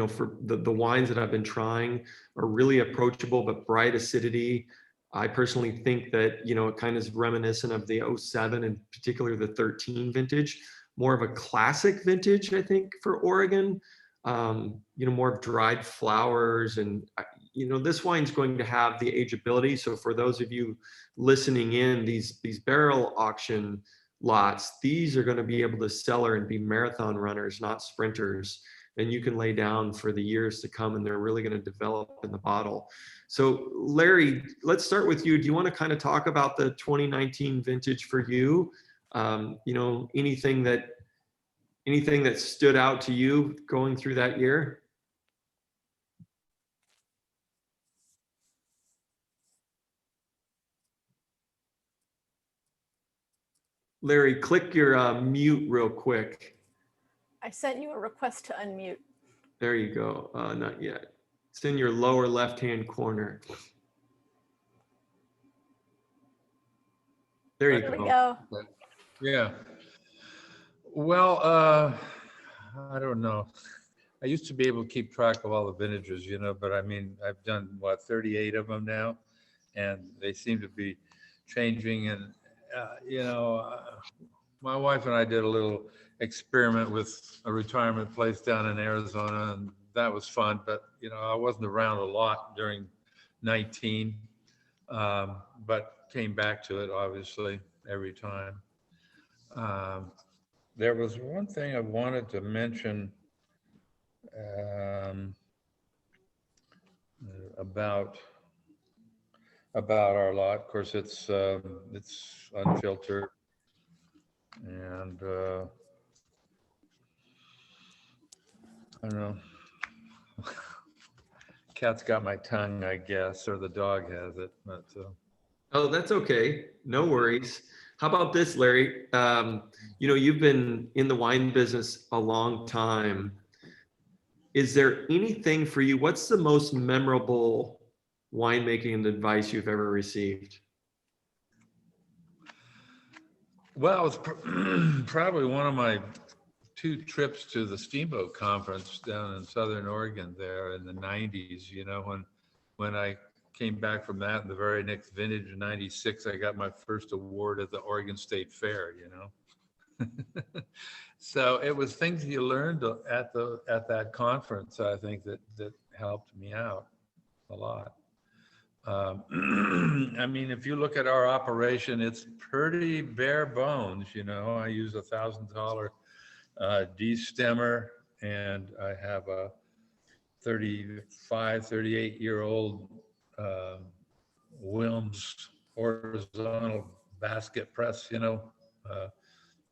Speaker 4: For the wines that I've been trying are really approachable but bright acidity. I personally think that, it kind of is reminiscent of the 07 and particularly the 13 vintage, more of a classic vintage, I think, for Oregon. More of dried flowers, and this wine's going to have the ageability. So for those of you listening in, these barrel auction lots, these are going to be able to cellar and be marathon runners, not sprinters. And you can lay down for the years to come, and they're really going to develop in the bottle. So Larry, let's start with you. Do you want to kind of talk about the 2019 vintage for you? Anything that stood out to you going through that year? Larry, click your mute real quick.
Speaker 1: I sent you a request to unmute.
Speaker 4: There you go. Not yet. It's in your lower left-hand corner. There you
Speaker 1: There we
Speaker 4: go.
Speaker 1: go.
Speaker 2: Yeah. Well, I don't know. I used to be able to keep track of all the vintages, but I mean, I've done 38 of them now, and they seem to be changing. And my wife and I did a little experiment with a retirement place down in Arizona, and that was fun. But I wasn't around a lot during 19, but came back to it obviously every time. There was one thing I wanted to mention about our lot. Of course, it's unfiltered, and I don't know. Cat's got my tongue, I guess, or the dog has it. But
Speaker 4: Oh, that's okay. No worries. How about this, Larry? You've been in the wine business a long time. Is there anything for you? What's the most memorable winemaking advice you've ever received?
Speaker 2: well, it's probably one of my 2 trips to the Steamboat Conference down in Southern Oregon there in the 90s. When I came back from that, and the very next vintage in 96, I got my first award at the Oregon State Fair, So it was things you learned at that conference, I think, that helped me out a lot. I mean, if you look at our operation, it's pretty bare bones. I use a $1,000 destemmer, and I have a 38-year-old Wilms horizontal basket press,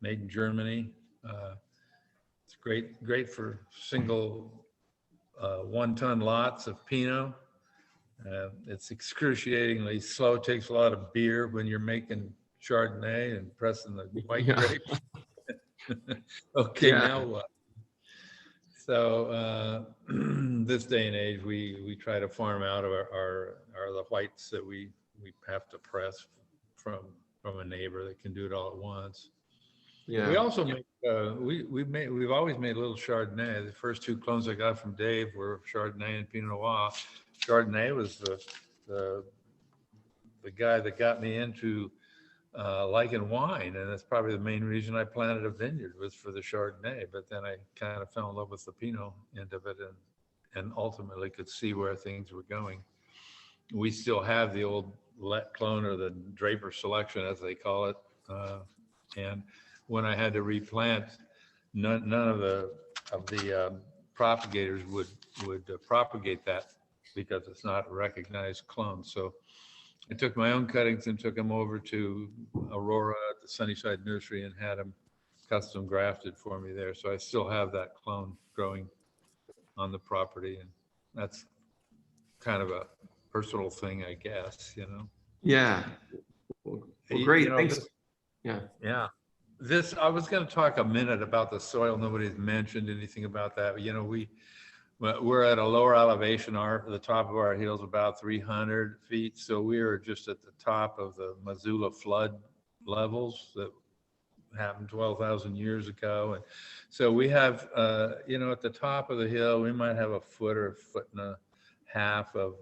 Speaker 2: made in Germany. It's great for single 1-ton lots of Pinot. It's excruciatingly slow. It takes a lot of beer when you're making Chardonnay and pressing the white grapes. Okay,
Speaker 4: Yeah.
Speaker 2: now what? So this day and age, we try to farm out of the whites that we have to press from a neighbor that can do it all at once.
Speaker 4: Yeah.
Speaker 2: We also make we've always made a little Chardonnay. The first 2 clones I got from Dave were Chardonnay and Pinot Noir. Chardonnay was the guy that got me into liking wine, and that's probably the main reason I planted a vineyard, was for the Chardonnay. But then I kind of fell in love with the Pinot end of it, and ultimately could see where things were going. We still have the old Let clone, or the Draper selection, as they call it, and when I had to replant, none of the propagators would propagate that, because it's not a recognized clone. So I took my own cuttings and took them over to Aurora at the Sunnyside Nursery and had them custom grafted for me there. So I still have that clone growing on the property, and that's kind of a personal thing, I guess,
Speaker 4: Yeah. Well, great. Thanks. Yeah.
Speaker 2: I was going to talk a minute about the soil. Nobody's mentioned anything about that. We're at a lower elevation. The top of our hill is about 300 feet. So we are just at the top of the Missoula flood levels that happened 12,000 years ago. And so we have, at the top of the hill, we might have a foot or a foot and a half of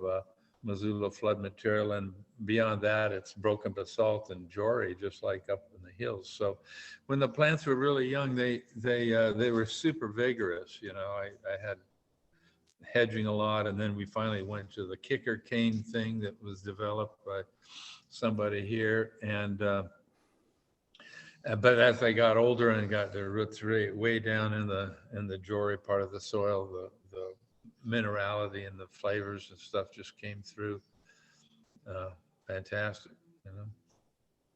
Speaker 2: Missoula flood material. And beyond that, it's broken basalt and jori, just like up in the hills. So when the plants were really young, they were super vigorous. I had hedging a lot, and then we finally went to the kicker cane thing that was developed by somebody here. And but as I got older and got the roots way down in the jori part of the soil, the minerality and the flavors and stuff just came through. Fantastic,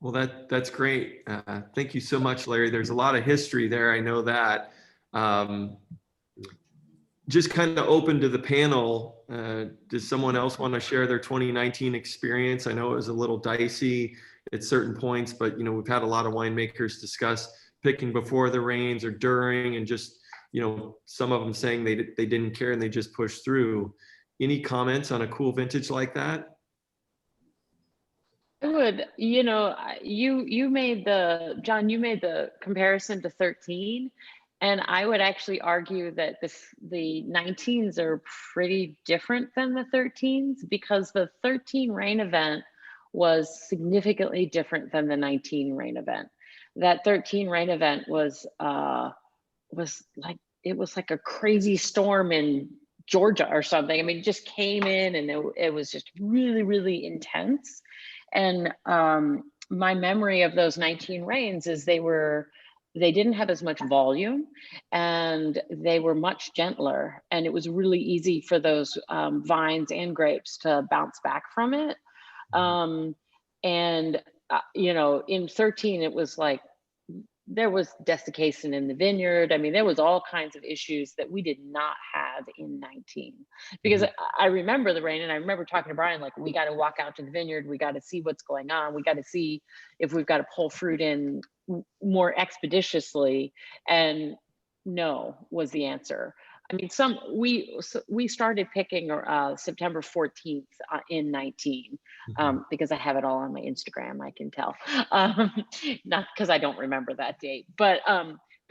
Speaker 4: Well, that's great. Thank you so much, Larry. There's a lot of history there. I know that. Just kind of open to the panel. Does someone else want to share their 2019 experience? I know it was a little dicey at certain points, but we've had a lot of winemakers discuss picking before the rains or during, and just some of them saying they didn't care and they just pushed through. Any comments on a cool vintage like that?
Speaker 3: I would, you made the comparison to 13, and I would actually argue that the 19s are pretty different than the 13s, because the 13 rain event was significantly different than the 19 rain event. That 13 rain event was was like, it was like a crazy storm in Georgia or something. I mean, it just came in and it was just really, really intense. And my memory of those 19 rains is they didn't have as much volume and they were much gentler. And it was really easy for those vines and grapes to bounce back from it. You know, in 13, it was like, there was desiccation in the vineyard. I mean, there was all kinds of issues that we did not have in 19, because I remember the rain, and I remember talking to Brian, like, we got to walk out to the vineyard. We got to see what's going on. We got to see if we've got to pull fruit in more expeditiously. And no was the answer. I mean, we started picking September 14th in 19, because I have it all on my Instagram, I can tell. Not because I don't remember that date, but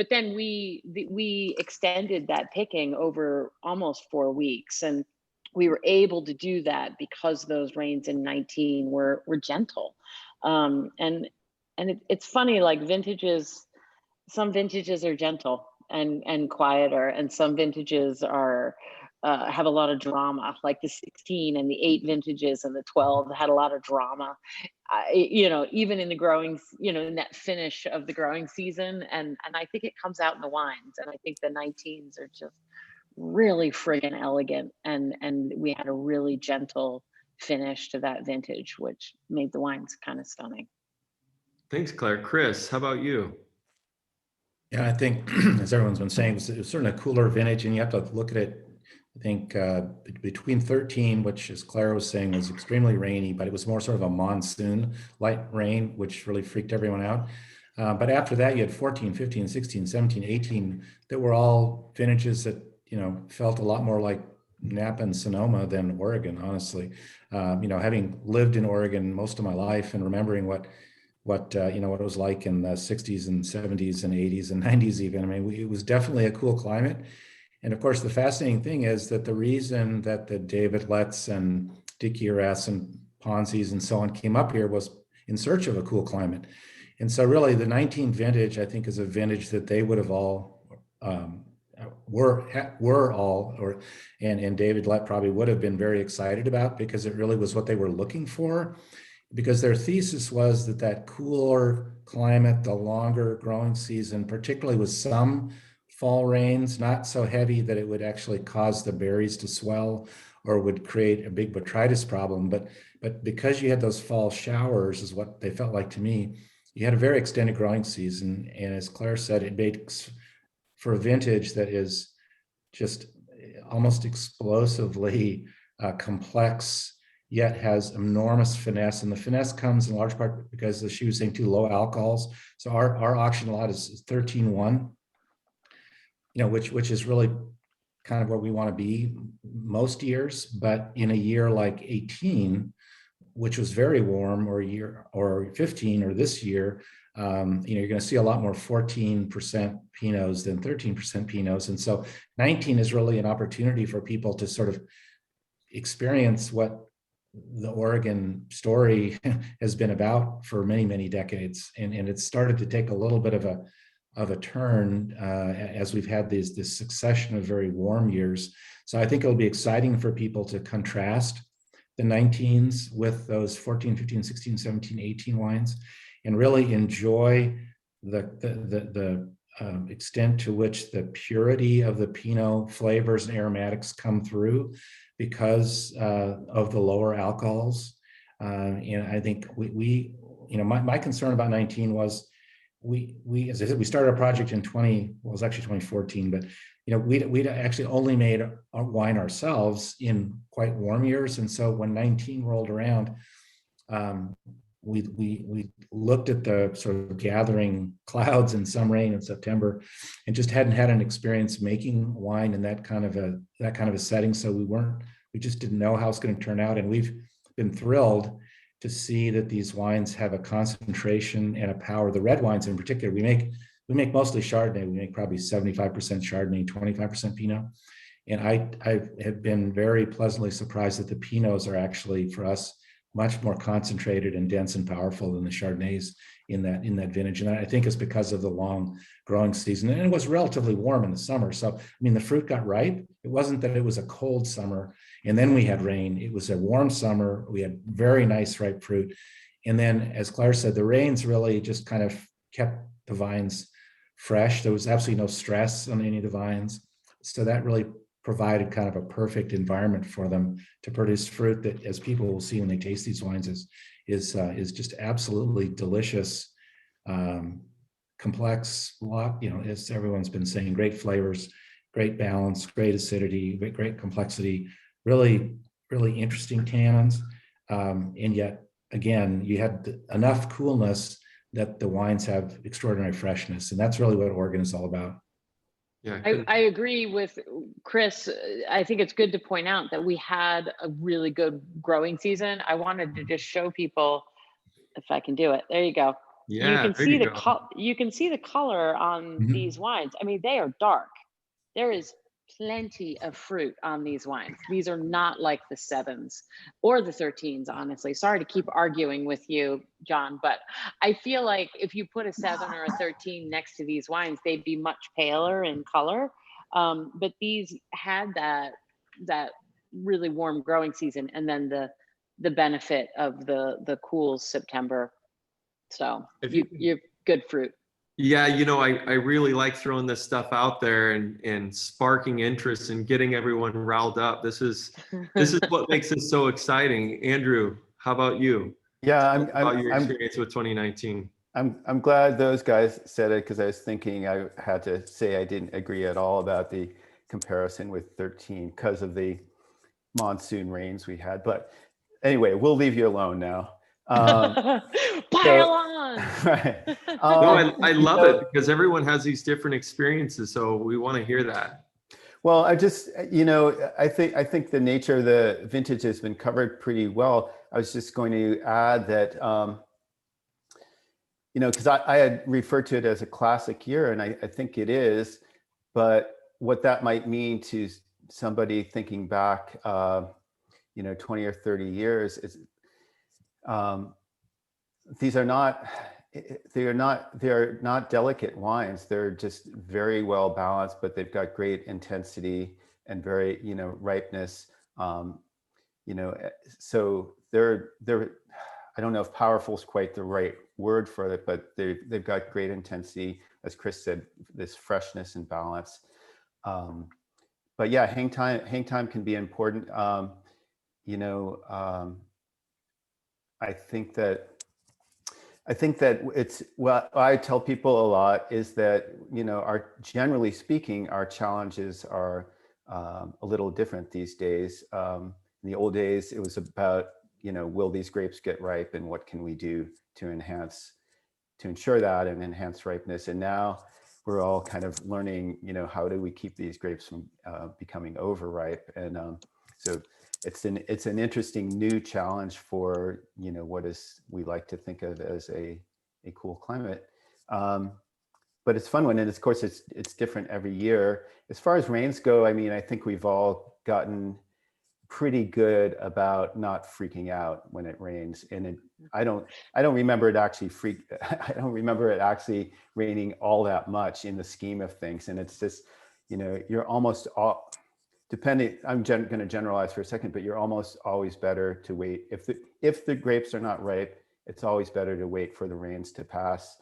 Speaker 3: then we extended that picking over almost 4 weeks, and we were able to do that because those rains in 19 were gentle. It's funny, like some vintages are gentle and quieter, and some vintages are have a lot of drama, like the 16 and the 8 vintages and the 12 had a lot of drama, you know, even in the growing, you know, in that finish of the growing season. And I think it comes out in the wines. And I think the 19s are just really friggin' elegant. And we had a really gentle finish to that vintage, which made the wines kind of stunning.
Speaker 4: Thanks, Claire. Chris, how about you?
Speaker 5: Yeah, I think, as everyone's been saying, it was certainly a cooler vintage, and you have to look at it, I think, between 13, which, as Claire was saying, was extremely rainy, but it was more sort of a monsoon light rain, which really freaked everyone out. But after that, you had 14, 15, 16, 17, 18, that were all vintages that, you know, felt a lot more like Napa and Sonoma than Oregon, honestly. You know, having lived in Oregon most of my life and remembering what you know, what it was like in the 60s and 70s and 80s and 90s even. I mean, it was definitely a cool climate. And of course, the fascinating thing is that the reason that the David Letts and Dick Uras and Ponzi's and so on came up here was in search of a cool climate. And so really the 19 vintage, I think, is a vintage that they would have all and David Lett probably would have been very excited about, because it really was what they were looking for. Because their thesis was that cooler climate, the longer growing season, particularly with some fall rains, not so heavy that it would actually cause the berries to swell or would create a big botrytis problem. But because you had those fall showers, is what they felt like to me, you had a very extended growing season. And as Claire said, it makes for a vintage that is just almost explosively complex, yet has enormous finesse. And the finesse comes in large part because, as she was saying, too, low alcohols. So our auction lot is 13.1, you know, which is really kind of where we want to be most years. But in a year like 18, which was very warm, or 15, or this year, you know, you're going to see a lot more 14% Pinots than 13% Pinots. And so 19 is really an opportunity for people to sort of experience what the Oregon story has been about for many, many decades. And it's started to take a little bit of a turn as we've had this succession of very warm years. So I think it'll be exciting for people to contrast the 19s with those 14, 15, 16, 17, 18 wines, and really enjoy the extent to which the purity of the Pinot flavors and aromatics come through because of the lower alcohols. And I think we you know, my concern about 19 was we, as I said, we started a project in 2014, but you know, we'd actually only made our wine ourselves in quite warm years. And so when 19 rolled around, we looked at the sort of gathering clouds and some rain in September, and just hadn't had an experience making wine in that kind of a setting. So we just didn't know how it's going to turn out. And we've been thrilled to see that these wines have a concentration and a power. The red wines in particular, we make mostly Chardonnay. We make probably 75% Chardonnay, 25% Pinot. And I have been very pleasantly surprised that the Pinots are actually, for us, much more concentrated and dense and powerful than the Chardonnays in that vintage. And I think it's because of the long growing season. And it was relatively warm in the summer. So, I mean, the fruit got ripe. It wasn't that it was a cold summer and then we had rain. It was a warm summer. We had very nice ripe fruit. And then, as Clare said, the rains really just kind of kept the vines fresh. There was absolutely no stress on any of the vines. So that really provided kind of a perfect environment for them to produce fruit that, as people will see when they taste these wines, is just absolutely delicious, complex, as everyone's been saying, great flavors, great balance, great acidity, great complexity, really, really interesting tannins. And yet, again, you had enough coolness that the wines have extraordinary freshness. And that's really what Oregon is all about.
Speaker 4: Yeah,
Speaker 3: I agree with Chris. I think it's good to point out that we had a really good growing season. I wanted to just show people, if I can do it. There you go.
Speaker 4: yeah,
Speaker 3: You can
Speaker 4: there
Speaker 3: see
Speaker 4: you
Speaker 3: the
Speaker 4: go.
Speaker 3: you can see the color on these wines. I mean, they are dark. There is plenty of fruit on these wines. These are not like the 7s or the 13s, honestly. Sorry to keep arguing with you, John, but I feel like if you put a 7 or a 13 next to these wines, they'd be much paler in color. But these had that really warm growing season, and then the benefit of the cool September. So you're good fruit.
Speaker 4: Yeah, I really like throwing this stuff out there and sparking interest and getting everyone riled up. This is what makes it so exciting. Andrew, how about you?
Speaker 6: Yeah,
Speaker 4: About your experience with 2019.
Speaker 6: I'm glad those guys said it, because I was thinking I had to say I didn't agree at all about the comparison with 13 because of the monsoon rains we had. But anyway, we'll leave you alone now.
Speaker 3: Pile on.
Speaker 6: Right.
Speaker 4: No, I love it, because everyone has these different experiences, so we want to hear that.
Speaker 6: Well, I just, I think the nature of the vintage has been covered pretty well. I was just going to add that, because I had referred to it as a classic year, and I think it is, but what that might mean to somebody thinking back, 20 or 30 years is, these are not, they're not delicate wines. They're just very well balanced, but they've got great intensity and very, ripeness. So they're, I don't know if powerful is quite the right word for it, but they've got great intensity. As Chris said, this freshness and balance. But yeah, hang time can be important. I think that it's, what I tell people a lot is that, generally speaking, our challenges are a little different these days. In the old days, it was about, will these grapes get ripe, and what can we do to ensure that and enhance ripeness? And now we're all kind of learning, how do we keep these grapes from becoming overripe? And so it's an interesting new challenge for, what we like to think of as a cool climate. But it's a fun one. And of course, it's different every year. As far as rains go, I mean, I think we've all gotten pretty good about not freaking out when it rains. And I don't remember it actually I don't remember it actually raining all that much in the scheme of things. And it's just, you're almost all, depending, I'm going to generalize for a second, but you're almost always better to wait. If the grapes are not ripe, it's always better to wait for the rains to pass.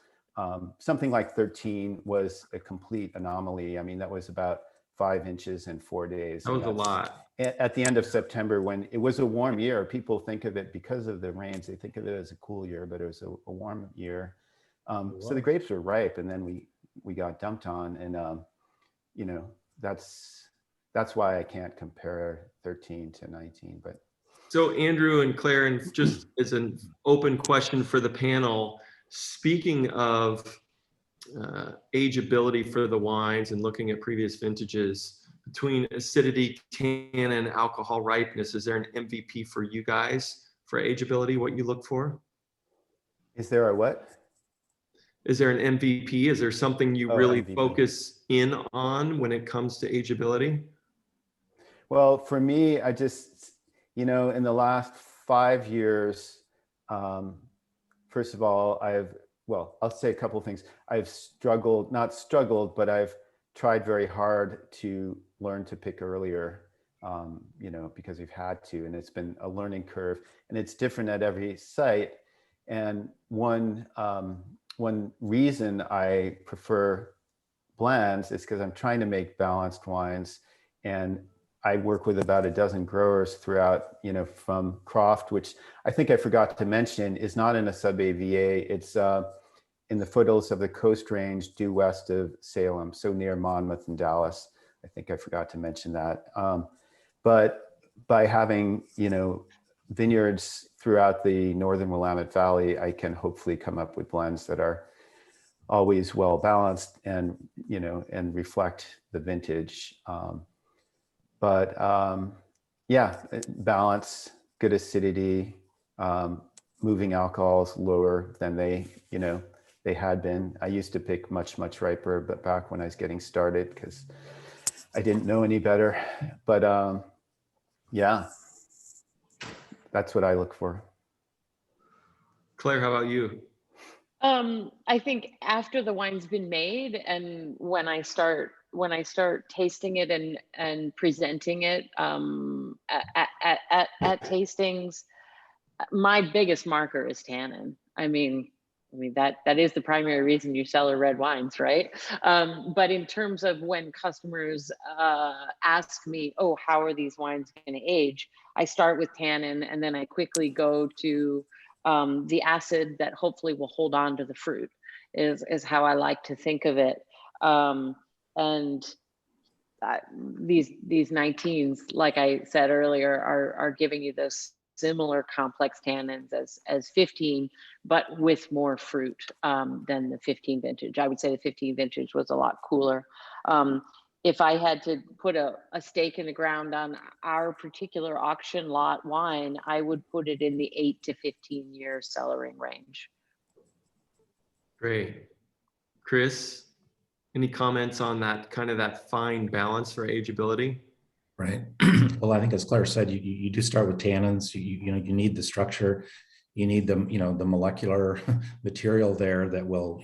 Speaker 6: Something like 13 was a complete anomaly. I mean, that was about 5 inches in 4 days.
Speaker 4: That was a lot.
Speaker 6: At the end of September, when it was a warm year, people think of it, because of the rains, they think of it as a cool year, but it was a warm year. So the grapes were ripe, and then we got dumped on, and that's why I can't compare 13 to 19. But
Speaker 4: so Andrew and Clare, and just as an open question for the panel, speaking of ageability for the wines and looking at previous vintages, between acidity, tannin, alcohol ripeness, is there an MVP for you guys for ageability, what you look for?
Speaker 6: is there a what?
Speaker 4: Is there an MVP? Is there something you really
Speaker 6: MVP.
Speaker 4: focus in on when it comes to ageability?
Speaker 6: Well, for me, I just, in the last 5 years, first of all, I'll say a couple of things. I've not struggled, but I've tried very hard to learn to pick earlier, because we've had to, and it's been a learning curve, and it's different at every site. And one reason I prefer blends is because I'm trying to make balanced wines, and I work with about a dozen growers throughout, from Croft, which I think I forgot to mention is not in a sub-AVA. It's in the foothills of the Coast Range due west of Salem, so near Monmouth and Dallas. I think I forgot to mention that. But by having, vineyards throughout the northern Willamette Valley, I can hopefully come up with blends that are always well balanced and, and reflect the vintage. Balance, good acidity, moving alcohols lower than they had been. I used to pick much, much riper, but back when I was getting started, because I didn't know any better. But that's what I look for.
Speaker 4: Claire, how about you?
Speaker 3: I think after the wine's been made, and when I start tasting it and presenting it at tastings, my biggest marker is tannin. I mean that is the primary reason you sell red wines, right? But in terms of when customers ask me, oh, how are these wines going to age? I start with tannin, and then I quickly go to the acid that hopefully will hold on to the fruit, is how I like to think of it. These 19s, like I said earlier, are giving you those similar complex tannins as 15, but with more fruit than the 15 vintage. I would say the 15 vintage was a lot cooler. If I had to put a stake in the ground on our particular auction lot wine, I would put it in the 8 to 15 year cellaring range.
Speaker 4: Great. Chris, any comments on that that fine balance for ageability?
Speaker 5: Right. Well, I think as Claire said, you do start with tannins. You need the structure, you need the molecular material there that will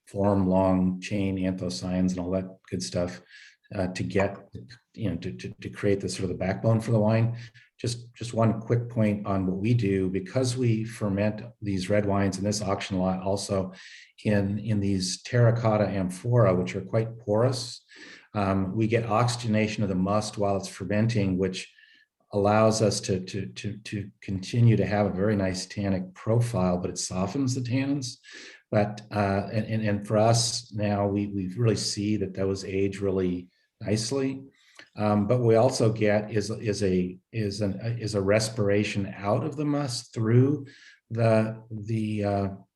Speaker 5: form long chain anthocyanins and all that good stuff to get to create the sort of the backbone for the wine. Just one quick point on what we do, because we ferment these red wines in this auction lot also in these terracotta amphora, which are quite porous. We get oxygenation of the must while it's fermenting, which allows us to continue to have a very nice tannic profile, but it softens the tannins. But and for us now, we really see that those age really nicely. But we also get is a respiration out of the must through the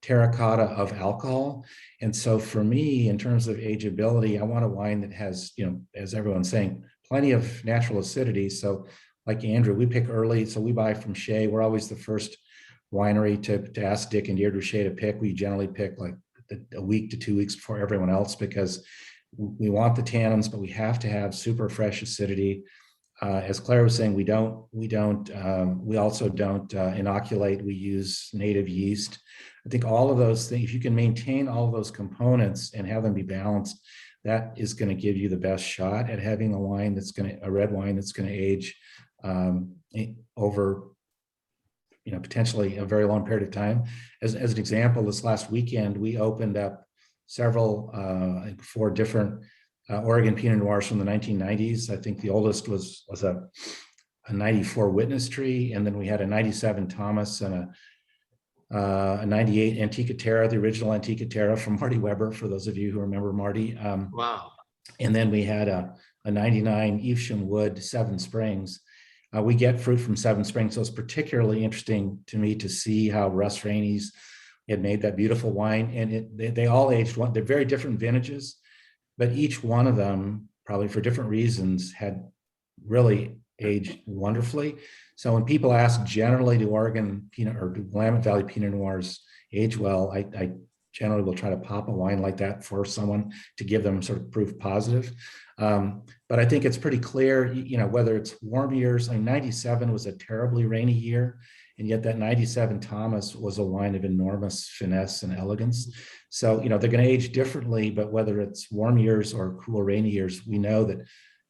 Speaker 5: terracotta of alcohol. And so for me, in terms of ageability, I want a wine that has, as everyone's saying, plenty of natural acidity. So like Andrew, we pick early. So we buy from Shea. We're always the first winery to ask Dick and Deirdre Shea to pick. We generally pick like a week to 2 weeks before everyone else, because we want the tannins, but we have to have super fresh acidity. As Claire was saying, we also don't inoculate. We use native yeast. I think all of those things, if you can maintain all of those components and have them be balanced, that is going to give you the best shot at having a red wine that's going to age over, potentially a very long period of time. As an example, this last weekend, we opened up several, 4 different Oregon Pinot Noirs from the 1990s. I think the oldest was a 94 Witness Tree, and then we had a 97 Thomas and a 98 Antica Terra, the original Antica Terra from Marty Weber, for those of you who remember Marty.
Speaker 4: Wow.
Speaker 5: And then we had a 99 Evesham Wood, Seven Springs. We get fruit from Seven Springs, so it's particularly interesting to me to see how Russ Rainey's had made that beautiful wine, and they all aged they're very different vintages, but each one of them, probably for different reasons, had really aged wonderfully. So when people ask generally, do Oregon Pinot or do Willamette Valley Pinot Noirs age well, I generally will try to pop a wine like that for someone to give them sort of proof positive. But I think it's pretty clear, whether it's warm years, 97 was a terribly rainy year, and yet that 97 Thomas was a wine of enormous finesse and elegance. So, they're going to age differently, but whether it's warm years or cool rainy years, we know that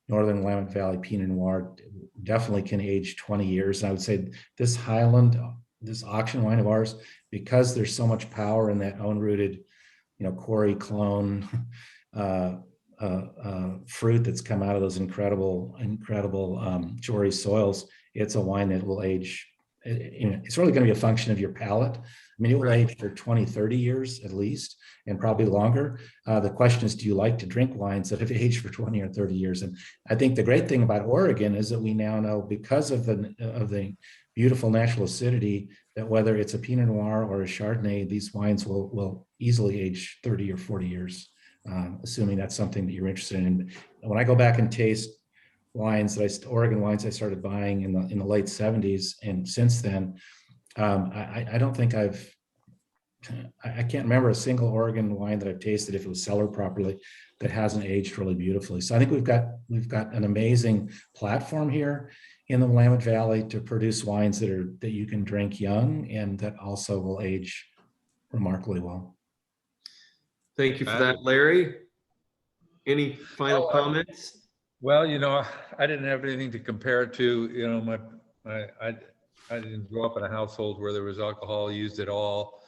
Speaker 5: Northern Willamette Valley Pinot Noir definitely can age 20 years. And I would say this Highland, this auction wine of ours, because there's so much power in that own-rooted, quarry clone fruit that's come out of those incredible Jory soils, it's a wine that will age. It's really going to be a function of your palate. I mean, it will age for 20, 30 years at least, and probably longer. The question is, do you like to drink wines that have aged for 20 or 30 years? And I think the great thing about Oregon is that we now know, because of the beautiful natural acidity, that whether it's a Pinot Noir or a Chardonnay, these wines will easily age 30 or 40 years, assuming that's something that you're interested in. And when I go back and taste wines Oregon wines I started buying in the late 70s, and since then, I don't think I can't remember a single Oregon wine that I've tasted, if it was cellared properly, that hasn't aged really beautifully. So I think we've got an amazing platform here in the Willamette Valley to produce wines that you can drink young and that also will age remarkably well.
Speaker 4: Thank you for that, Larry. Any final comments?
Speaker 2: Well, I didn't have anything to compare it to. I didn't grow up in a household where there was alcohol used at all.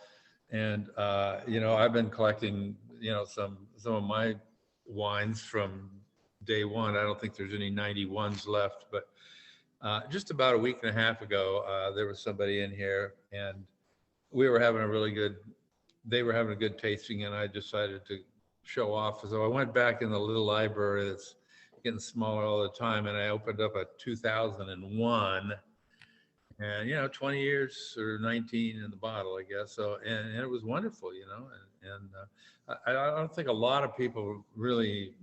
Speaker 2: And, I've been collecting, some of my wines from day one. I don't think there's any 91s left, but just about a week and a half ago, there was somebody in here and they were having a good tasting, and I decided to show off. So I went back in the little library that's getting smaller all the time, and I opened up a 2001, and 20 years or 19 in the bottle, I guess. So and it was wonderful, and I don't think a lot of people really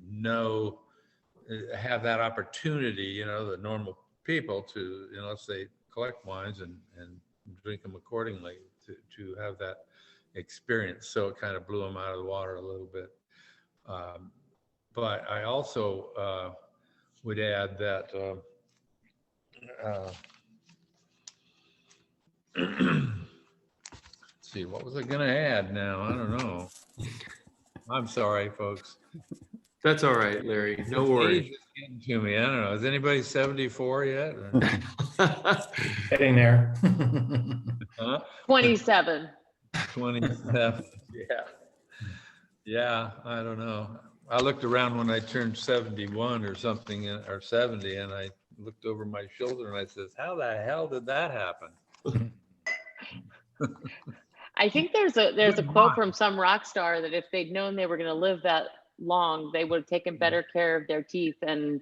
Speaker 2: have that opportunity, the normal people, to unless they collect wines and drink them accordingly, to have that experience. So it kind of blew them out of the water a little bit. But I also would add that let's see, what was I going to add now? I don't know. I'm sorry, folks.
Speaker 4: That's all right, Larry. No worries.
Speaker 2: Age is getting to me. I don't know. Is anybody 74 yet?
Speaker 5: Getting there.
Speaker 2: Huh?
Speaker 3: 27.
Speaker 2: 27. Yeah. I don't know. I looked around when I turned 71 or something, or 70, and I looked over my shoulder and I says, how the hell did that happen?
Speaker 3: I think there's a quote from some rock star that if they'd known they were going to live that long, they would have taken better care of their teeth and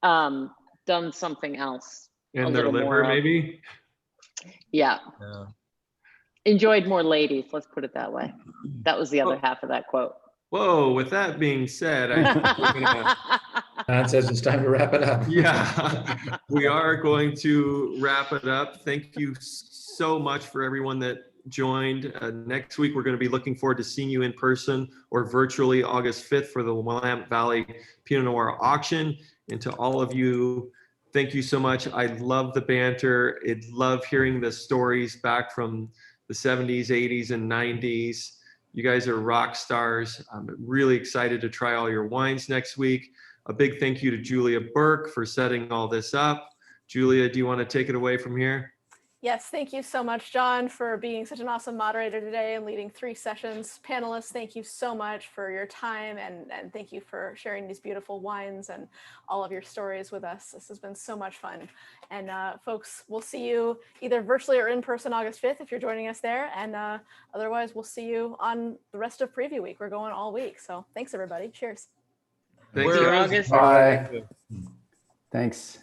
Speaker 3: done something else.
Speaker 4: And their liver, maybe?
Speaker 3: Yeah. Enjoyed more ladies, let's put it that way. That was the other half of that quote.
Speaker 4: Whoa, with that being said, I think we're gonna...
Speaker 5: Don says it's time to wrap it up.
Speaker 4: Yeah, we are going to wrap it up. Thank you so much for everyone that joined. Next week, we're going to be looking forward to seeing you in person or virtually August 5th for the Willamette Valley Pinot Noir auction. And to all of you, thank you so much. I love the banter. I love hearing the stories back from the 70s, 80s, and 90s. You guys are rock stars. I'm really excited to try all your wines next week. A big thank you to Julia Burke for setting all this up. Julia, do you want to take it away from here?
Speaker 1: Yes, thank you so much, John, for being such an awesome moderator today and leading 3 sessions. Panelists, thank you so much for your time, and thank you for sharing these beautiful wines and all of your stories with us. This has been so much fun. And folks, we'll see you either virtually or in person August 5th if you're joining us there. And otherwise, we'll see you on the rest of Preview Week. We're going all week. So thanks, everybody. Cheers.
Speaker 4: Thank you.
Speaker 3: August.
Speaker 6: Bye. Thanks.